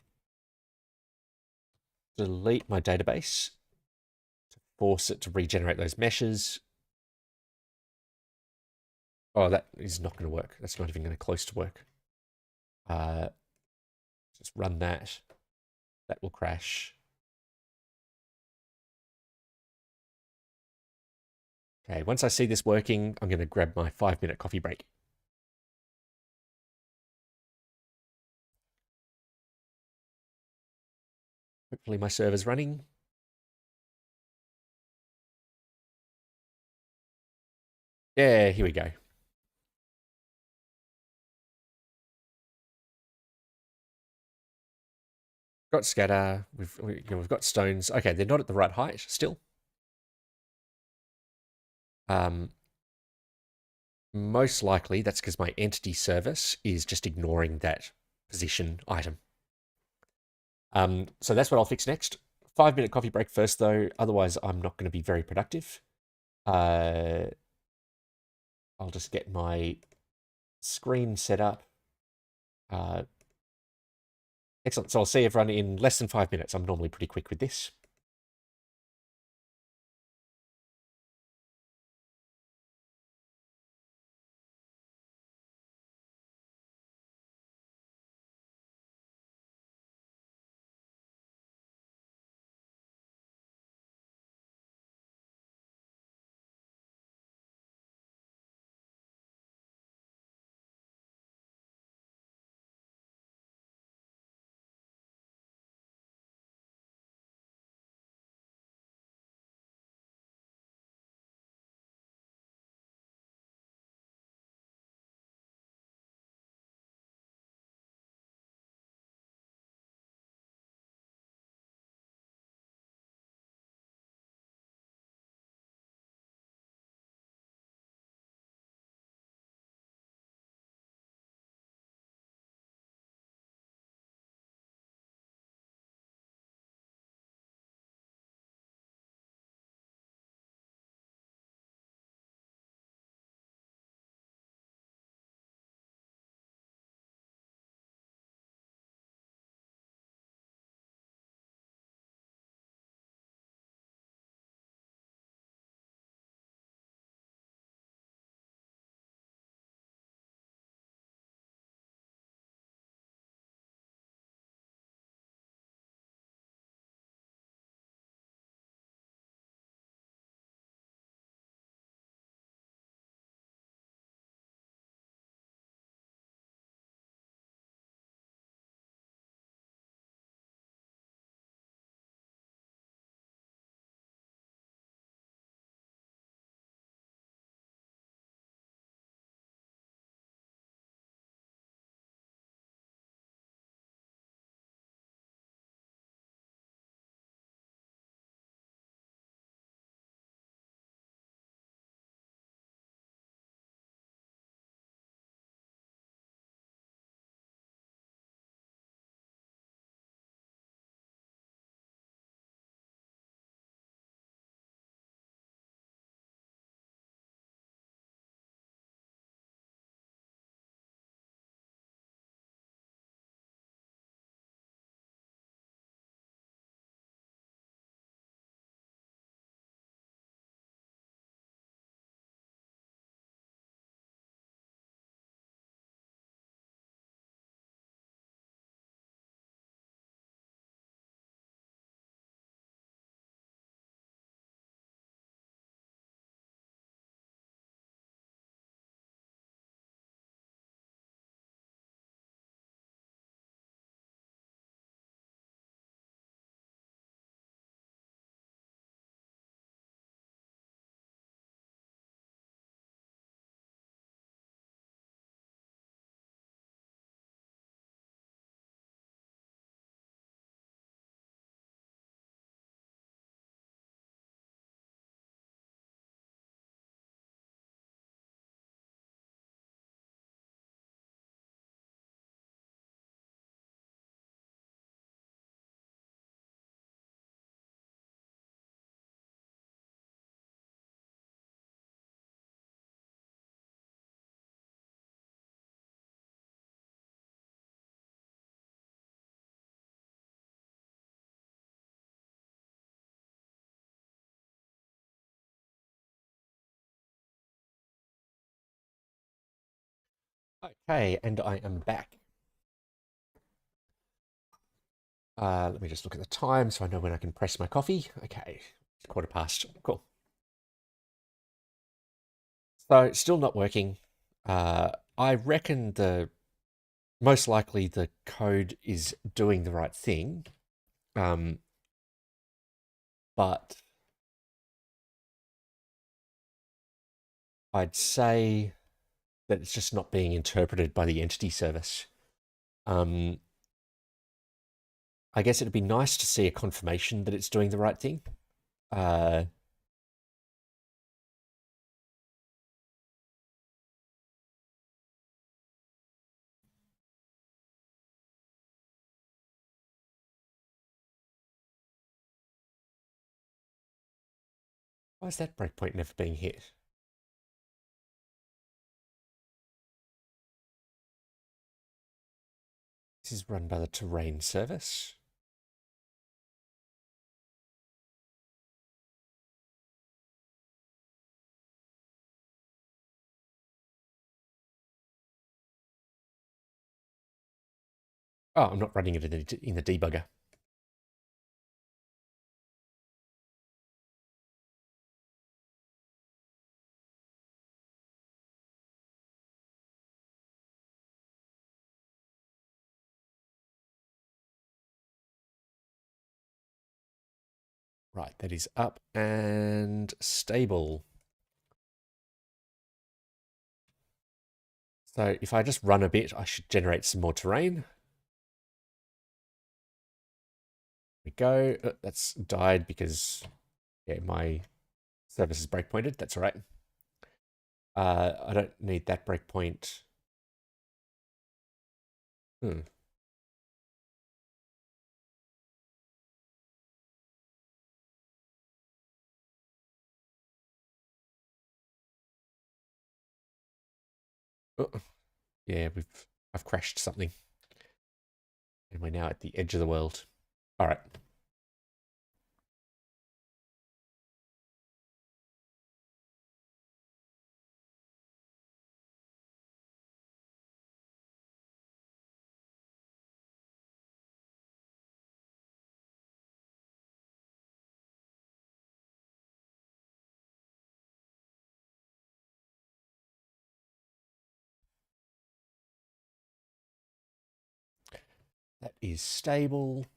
delete my database to force it to regenerate those meshes. Oh, that is not going to work. That's not even going to close to work. Just run that. That will crash. Okay, once I see this working, I'm going to grab my 5-minute coffee break. Hopefully my server's running. Yeah, here we go. Got scatter. We've got stones. Okay, they're not at the right height still. Most likely that's because my entity service is just ignoring that position item. So that's what I'll fix next. 5-minute coffee break first, though. Otherwise, I'm not going to be very productive. I'll just get my screen set up. Excellent. So I'll see everyone in less than 5 minutes. I'm normally pretty quick with this. Okay, and I am back. Let me just look at the time so I know when I can press my coffee. Okay, it's 1:15. Cool. So still not working. I reckon most likely the code is doing the right thing, um, but I'd say that it's just not being interpreted by the entity service. Um, I guess it'd be nice to see a confirmation that it's doing the right thing. Uh, why is that breakpoint never being hit? This is run by the terrain service. Oh, I'm not running it in the debugger. Right, that is up and stable. So if I just run a bit, I should generate some more terrain. There we go. That's died because yeah, my service is breakpointed. That's all right. I don't need that breakpoint. Hmm. Oh, yeah, I've crashed something, and we're now at the edge of the world. All right. That is stable.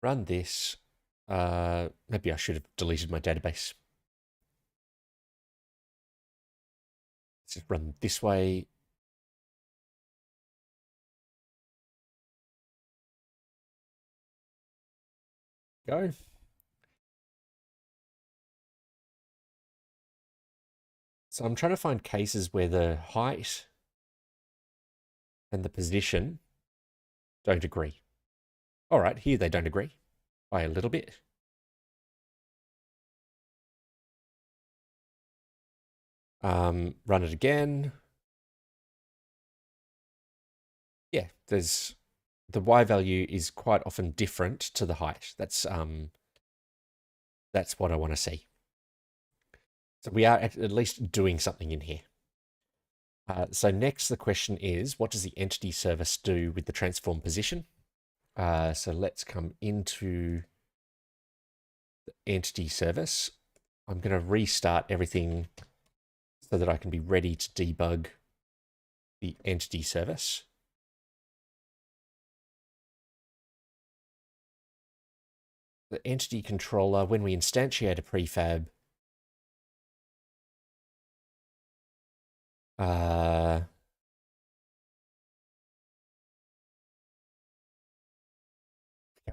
Run this. Maybe I should have deleted my database. Let's just run this way. Go. So I'm trying to find cases where the height and the position don't agree. All right, here they don't agree by a little bit. Run it again. Yeah, there's the Y value is quite often different to the height. That's what I want to see. So we are at least doing something in here. So next, the question is, what does the entity service do with the transform position? So let's come into the entity service. I'm going to restart everything so that I can be ready to debug the entity service. The entity controller, when we instantiate a prefab,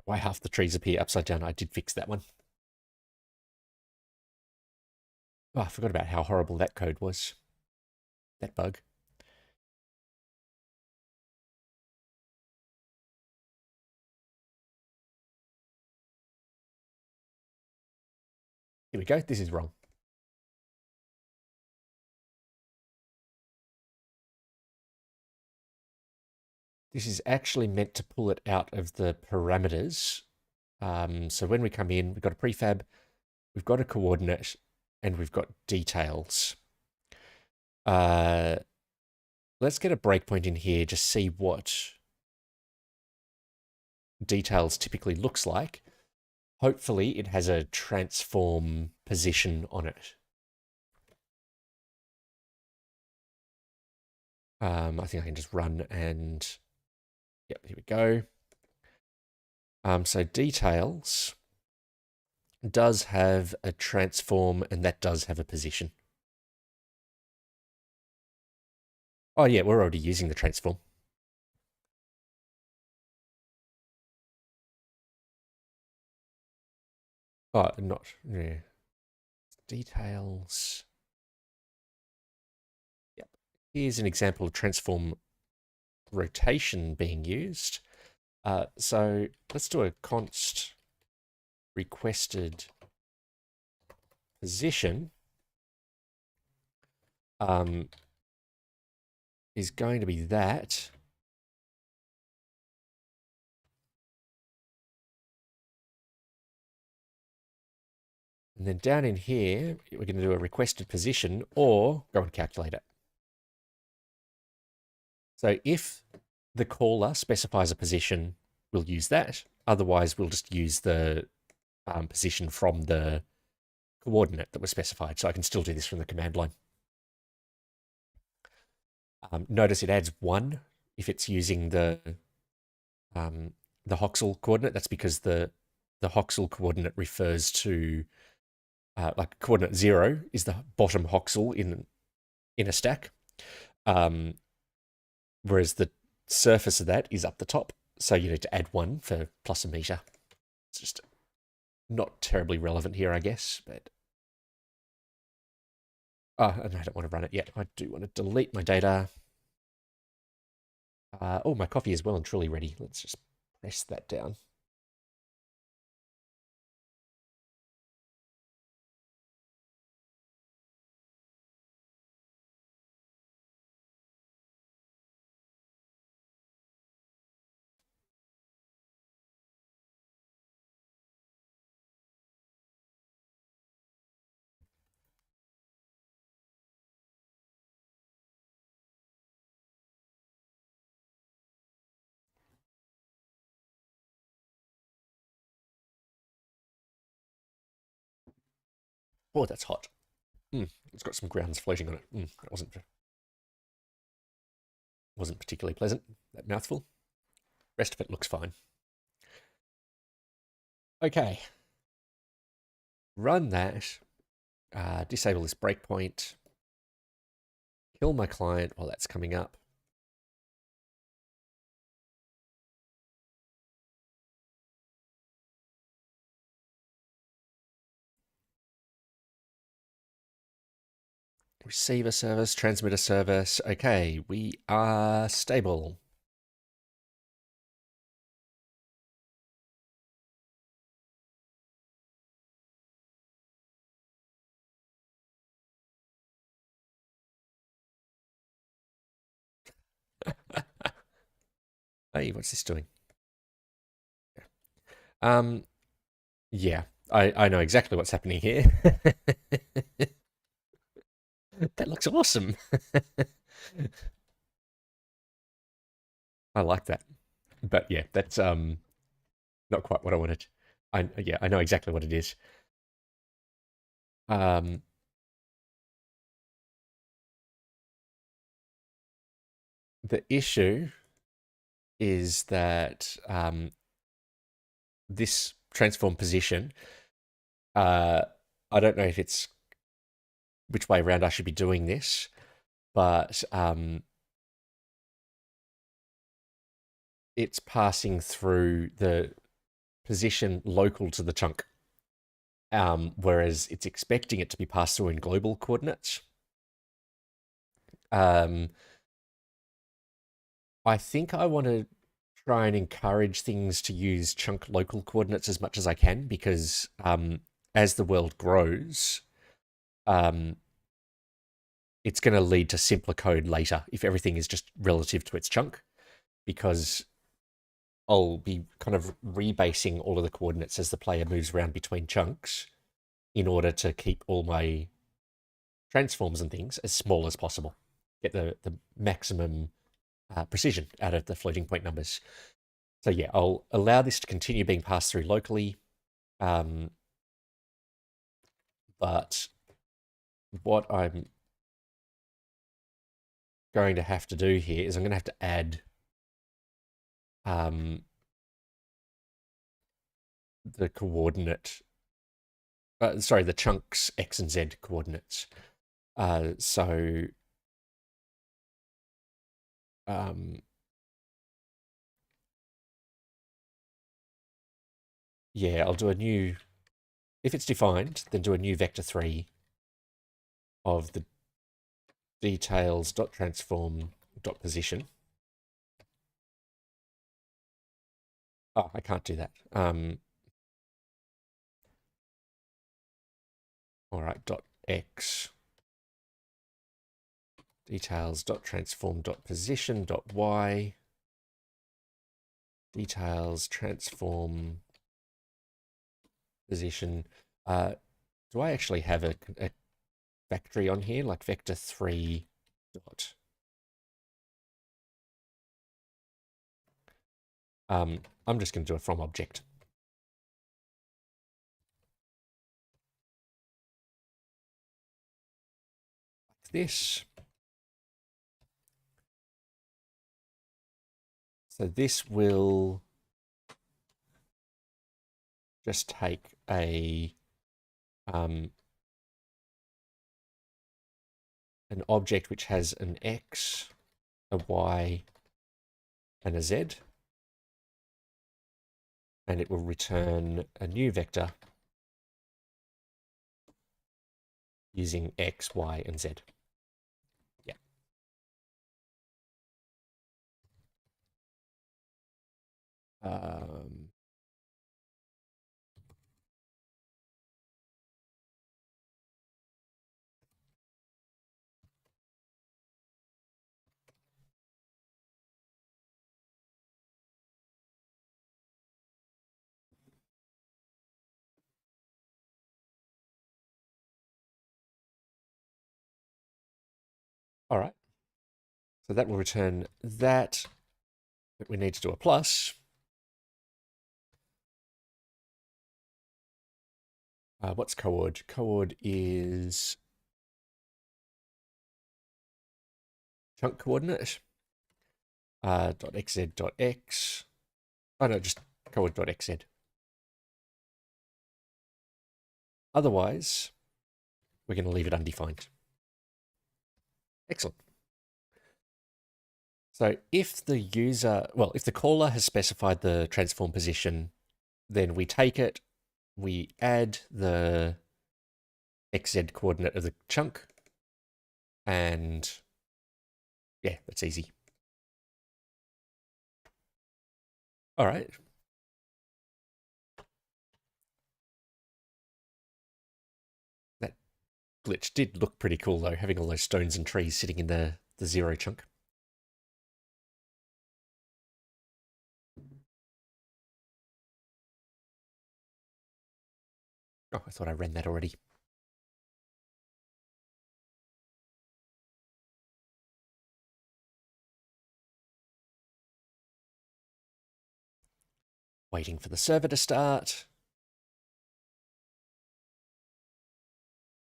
why half the trees appear upside down? I did fix that one. Oh, I forgot about how horrible that code was. That bug. Here we go. This is wrong. This is actually meant to pull it out of the parameters. So when we come in, we've got a prefab, we've got a coordinate, and we've got details. let's get a breakpoint in here, just see what details typically looks like. Hopefully it has a transform position on it. I think I can just run and, yep, here we go. So details does have a transform and that does have a position. Oh yeah, we're already using the transform. Oh, not, yeah. Details. Yep. Here's an example of transform rotation being used. So let's do a const requested position is going to be that. And then down in here, we're going to do a requested position or go and calculate it. So if the caller specifies a position, we'll use that. Otherwise, we'll just use the position from the coordinate that was specified. So I can still do this from the command line. Notice it adds 1 if it's using the voxel coordinate. That's because the voxel coordinate refers to like coordinate 0 is the bottom voxel in a stack, whereas the surface of that is up the top. So you need to add 1 for plus a meter. It's just not terribly relevant here, I guess, but and I don't want to run it yet. I do want to delete my data. Oh, my coffee is well and truly ready. Let's just press that down. Oh, that's hot. It's got some grounds floating on it. That wasn't particularly pleasant, that mouthful. Rest of it looks fine. Okay. Run that. Disable this breakpoint. Kill my client while that's coming up. Receiver service, transmitter service. Okay, we are stable. Hey, what's this doing? Yeah, I know exactly what's happening here. That looks awesome. I like that. But yeah, that's not quite what I wanted. I know exactly what it is. The issue is that this transform position, I don't know if it's which way around I should be doing this, but it's passing through the position local to the chunk, whereas it's expecting it to be passed through in global coordinates. I think I want to try and encourage things to use chunk local coordinates as much as I can because as the world grows, it's going to lead to simpler code later if everything is just relative to its chunk, because I'll be kind of rebasing all of the coordinates as the player moves around between chunks in order to keep all my transforms and things as small as possible. Get the maximum precision out of the floating point numbers. So yeah, I'll allow this to continue being passed through locally. But what I'm going to have to do here is I'm going to have to add the coordinate, sorry, the chunks X and Z coordinates. So yeah, I'll do a new, if it's defined, then do a new vector3 of the details dot transform dot position. Oh, I can't do that. All right, dot x details dot transform dot position dot y details transform position. Do I actually have a factory on here, like vector3 dot? I'm just going to do it from object. Like this. So this will just take a an object which has an X, a Y, and a Z, and it will return a new vector using X, Y, and Z. Yeah. All right. So that will return that, but we need to do a plus. What's coord? Coord is chunk coordinate. Dot xz dot x. Oh no, just coord dot xz. Otherwise, we're going to leave it undefined. Excellent. So if the user, well, if the caller has specified the transform position, then we take it, we add the xz coordinate of the chunk, and yeah, that's easy. All right. That glitch did look pretty cool though, having all those stones and trees sitting in the zero chunk. Oh, I thought I ran that already. Waiting for the server to start.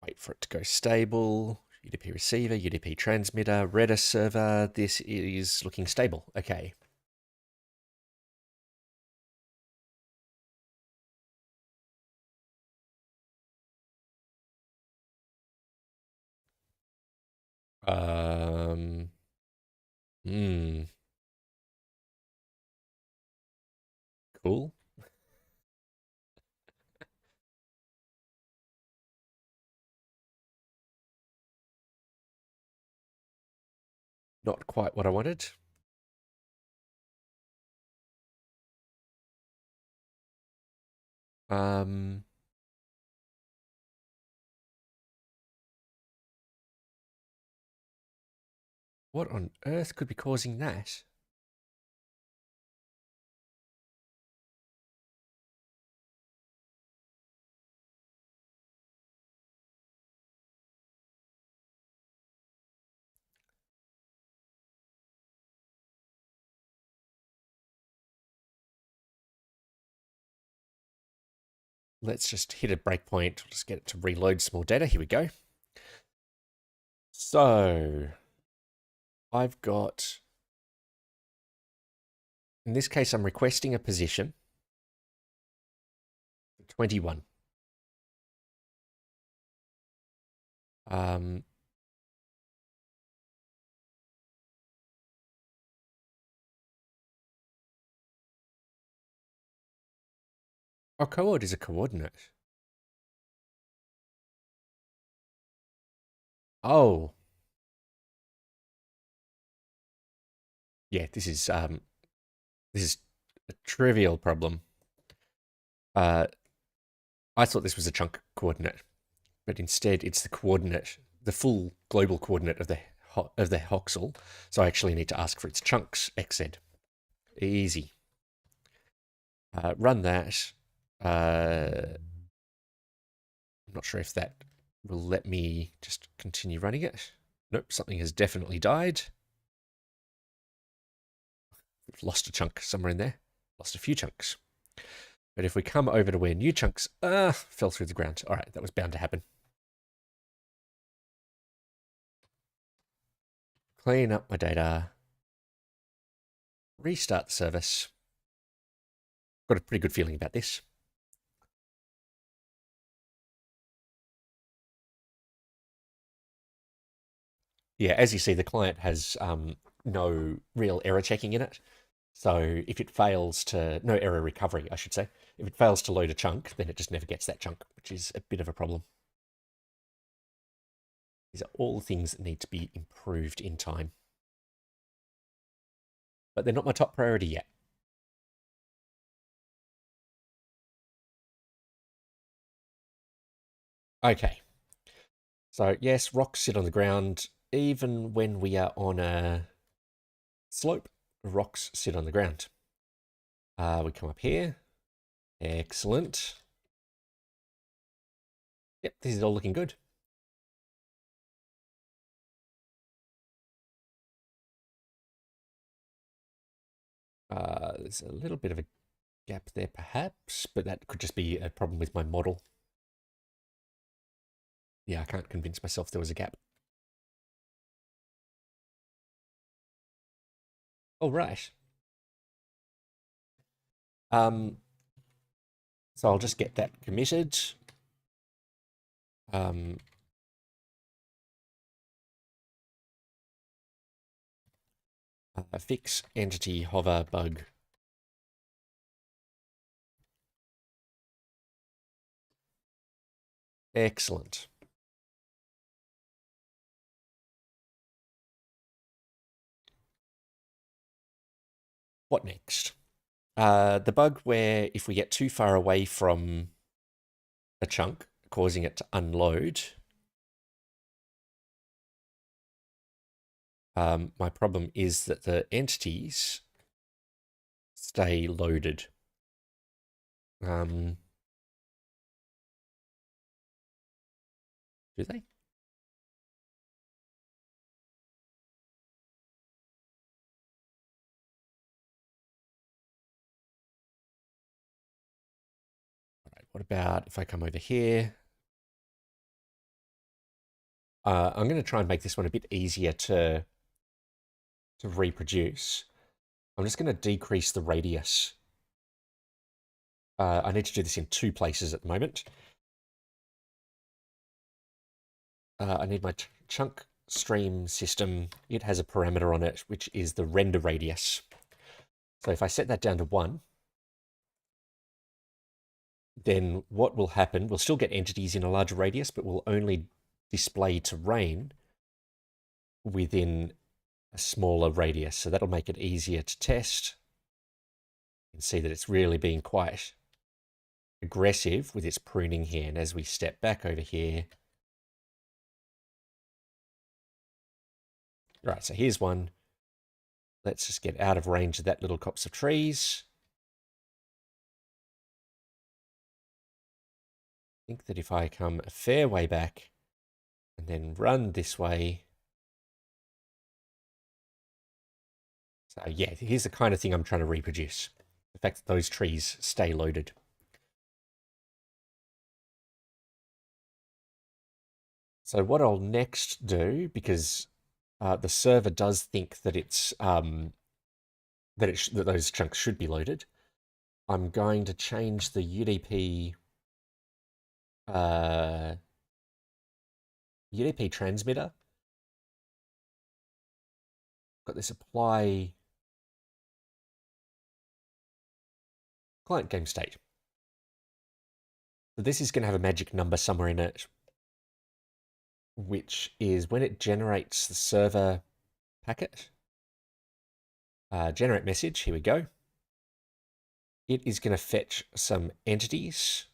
Wait for it to go stable. UDP receiver, UDP transmitter, Redis server. This is looking stable. Okay. Hmm. Cool. Not quite what I wanted. What on earth could be causing that? let's just hit a breakpoint. We'll just get it to reload some more data. Here we go. So I've got, in this case, I'm requesting a position for 21. Oh, coord is a coordinate. Oh. Yeah, this is a trivial problem. I thought this was a chunk coordinate, but instead it's the coordinate, the full global coordinate of the voxel. So I actually need to ask for its chunks, xz. Easy. Run that. I'm not sure if that will let me just continue running it. Nope, something has definitely died. We've lost a chunk somewhere in there. Lost a few chunks. But if we come over to where new chunks fell through the ground. All right, that was bound to happen. Clean up my data. Restart the service. Got a pretty good feeling about this. Yeah, as you see, the client has no real error checking in it. So if it fails to, no error recovery, I should say. If it fails to load a chunk, then it just never gets that chunk, which is a bit of a problem. These are all things that need to be improved in time. But they're not my top priority yet. Okay. So yes, rocks sit on the ground. Even when we are on a slope, rocks sit on the ground. We come up here. Excellent. Yep, this is all looking good. There's a little bit of a gap there perhaps, but that could just be a problem with my model. Yeah, I can't convince myself there was a gap. Oh, right. So I'll just get that committed. Fix entity hover bug. Excellent. What next? The bug where if we get too far away from a chunk, causing it to unload. My problem is that the entities stay loaded. Do they? All right, what about if I come over here? I'm going to try and make this one a bit easier to reproduce. I'm just going to decrease the radius. I need to do this in 2 places at the moment. I need my chunk stream system. It has a parameter on it, which is the render radius. So if I set that down to 1, then what will happen, we'll still get entities in a larger radius, but we'll only display terrain within a smaller radius. So that'll make it easier to test. You can see that it's really being quite aggressive with its pruning here. And as we step back over here, right, so here's one. Let's just get out of range of that little copse of trees. I think that if I come a fair way back and then run this way. So yeah, here's the kind of thing I'm trying to reproduce. The fact that those trees stay loaded. So what I'll next do, because the server does think that it's that those chunks should be loaded, I'm going to change the UDP transmitter. Got this apply client game state. So this is going to have a magic number somewhere in it, which is when it generates the server packet, generate message, here we go. It is going to fetch some entities.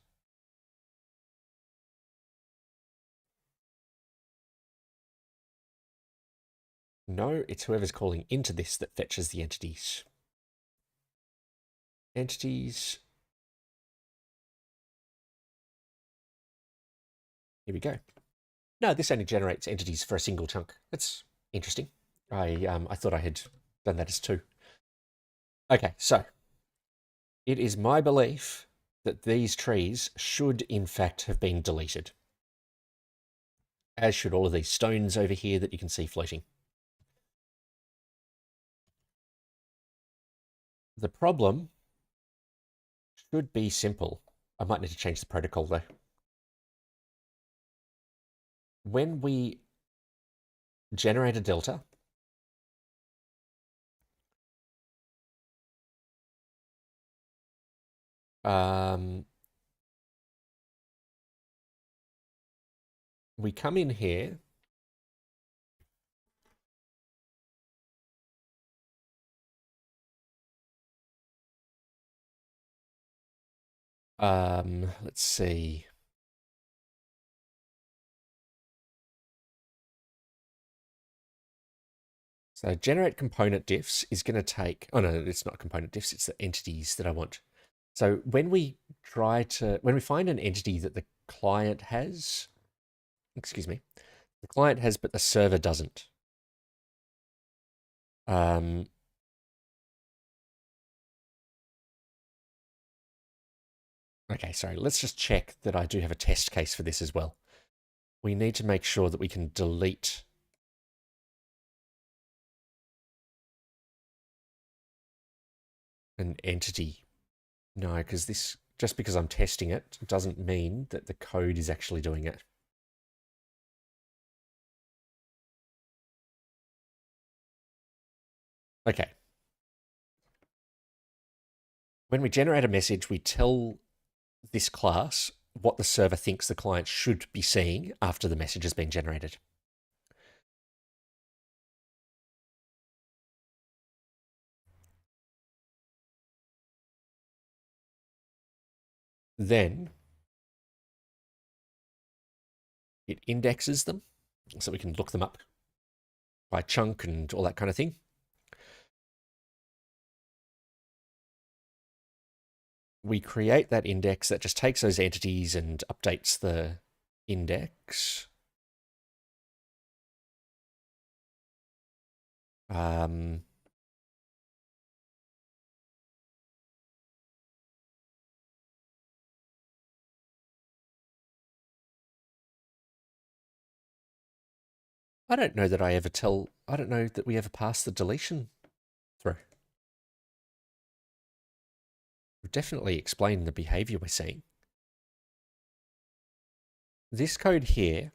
No, it's whoever's calling into this that fetches the entities. Entities. Here we go. No, this only generates entities for a single chunk. That's interesting. I thought I had done that as two. Okay, so it is my belief that these trees should in fact have been deleted, as should all of these stones over here that you can see floating. The problem should be simple. I might need to change the protocol though. When we generate a delta, we come in here, let's see. So generate component diffs is going to take, oh no, it's not component diffs, it's the entities that I want. So when we find an entity that the client has, excuse me, the client has, but the server doesn't. Okay, sorry, let's just check that I do have a test case for this as well. We need to make sure that we can delete an entity. No, because this, just because I'm testing it doesn't mean that the code is actually doing it. Okay. When we generate a message, we tell this class what the server thinks the client should be seeing after the message has been generated. Then it indexes them so we can look them up by chunk and all that kind of thing. We create that index that just takes those entities and updates the index. I don't know that I don't know that we ever pass the deletion through. We've definitely explained the behavior we're seeing. This code here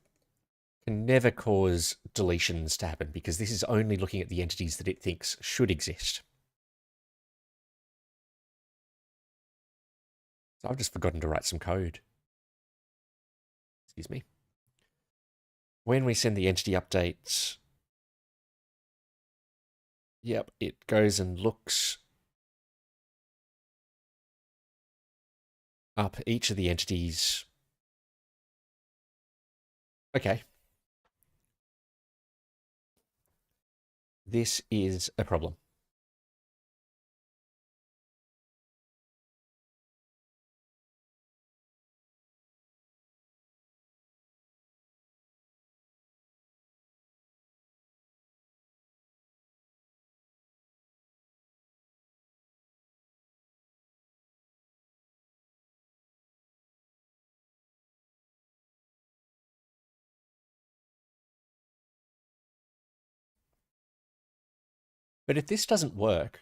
can never cause deletions to happen because this is only looking at the entities that it thinks should exist. So I've just forgotten to write some code. Excuse me. When we send the entity updates, yep, it goes and looks up each of the entities. Okay. This is a problem. But if this doesn't work,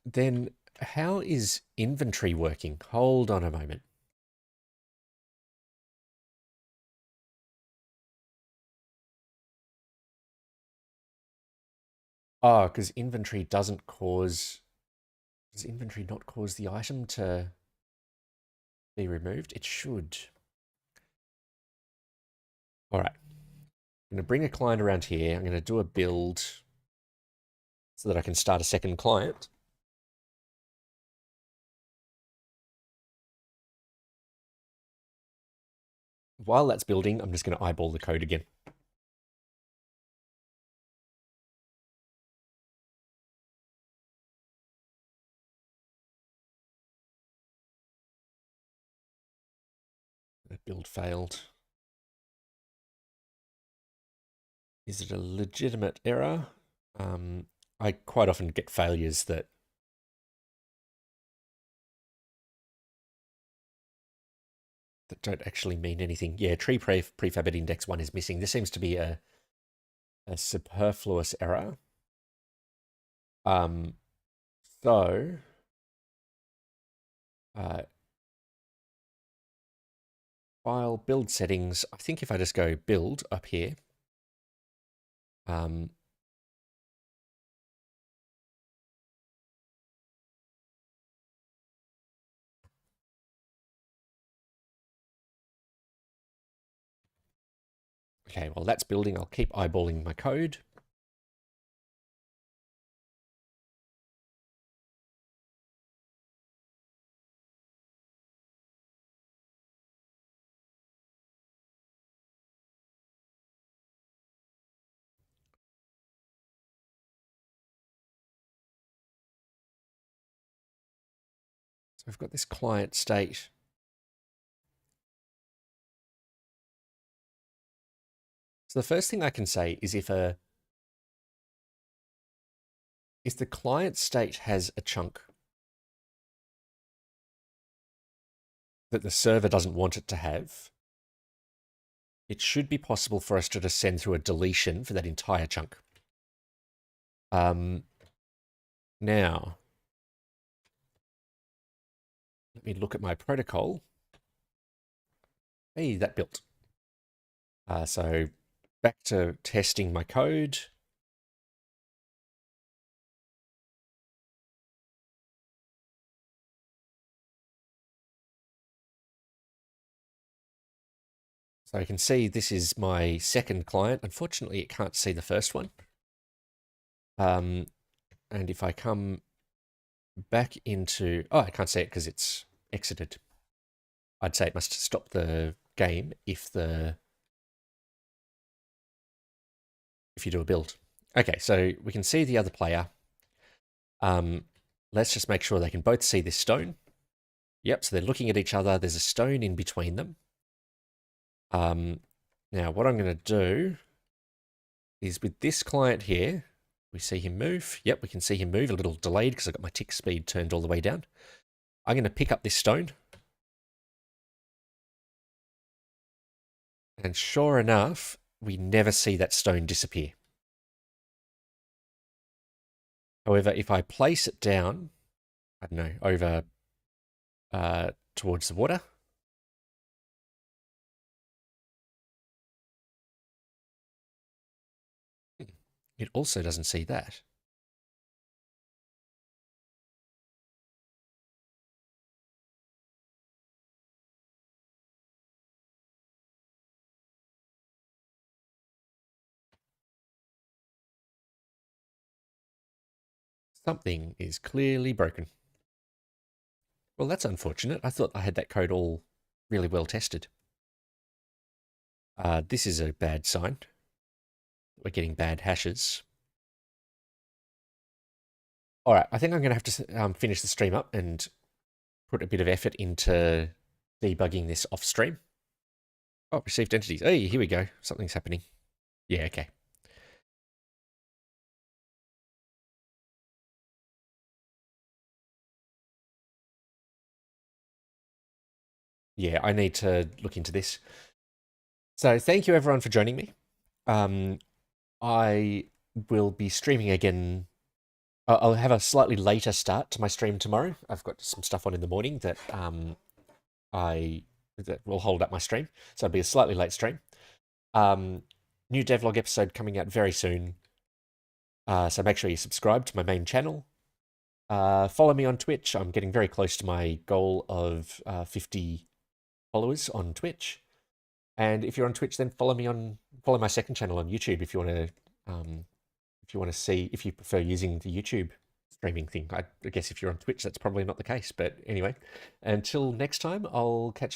then how is inventory working? Hold on a moment. Oh, because inventory doesn't cause... Does inventory not cause the item to be removed? It should. All right. I'm going to bring a client around here. I'm going to do a build so that I can start a second client. While that's building, I'm just going to eyeball the code again. That build failed. Is it a legitimate error? I quite often get failures that don't actually mean anything. Yeah, tree prefab at index 1 is missing. This seems to be a superfluous error. Um, so, file, build settings. I think if I just go build up here, okay, well, that's building. I'll keep eyeballing my code. So I've got this client state. So the first thing I can say is if the client state has a chunk that the server doesn't want it to have, it should be possible for us to just send through a deletion for that entire chunk. Now, let me look at my protocol. Hey, that built. So back to testing my code. So you can see this is my second client. Unfortunately, it can't see the first one. And if I come back into... Oh, I can't see it because it's exited. I'd say it must stop the game if you do a build. Okay, so we can see the other player. Let's just make sure they can both see this stone. Yep, so they're looking at each other. There's a stone in between them. Now, what I'm going to do is with this client here, we see him move. Yep, we can see him move, a little delayed because I've got my tick speed turned all the way down. I'm going to pick up this stone. And sure enough, we never see that stone disappear. However, if I place it down, I don't know, over towards the water, it also doesn't see that. Something is clearly broken. Well, that's unfortunate. I thought I had that code all really well tested. This is a bad sign. We're getting bad hashes. All right, I think I'm going to have to finish the stream up and put a bit of effort into debugging this off stream. Oh, received entities. Hey, here we go. Something's happening. Yeah, okay. Yeah, I need to look into this. So thank you everyone for joining me. I will be streaming again I'll have a slightly later start to my stream tomorrow. I've got some stuff on in the morning that that will hold up my stream, so it'll be a slightly late stream. New devlog episode coming out very soon. So make sure you subscribe to my main channel. Follow me on Twitch. I'm getting very close to my goal of 50 followers on Twitch. And if you're on Twitch, then follow my second channel on YouTube if you want to see, if you prefer using the YouTube streaming thing. I guess if you're on Twitch, that's probably not the case. But anyway, until next time, I'll catch you.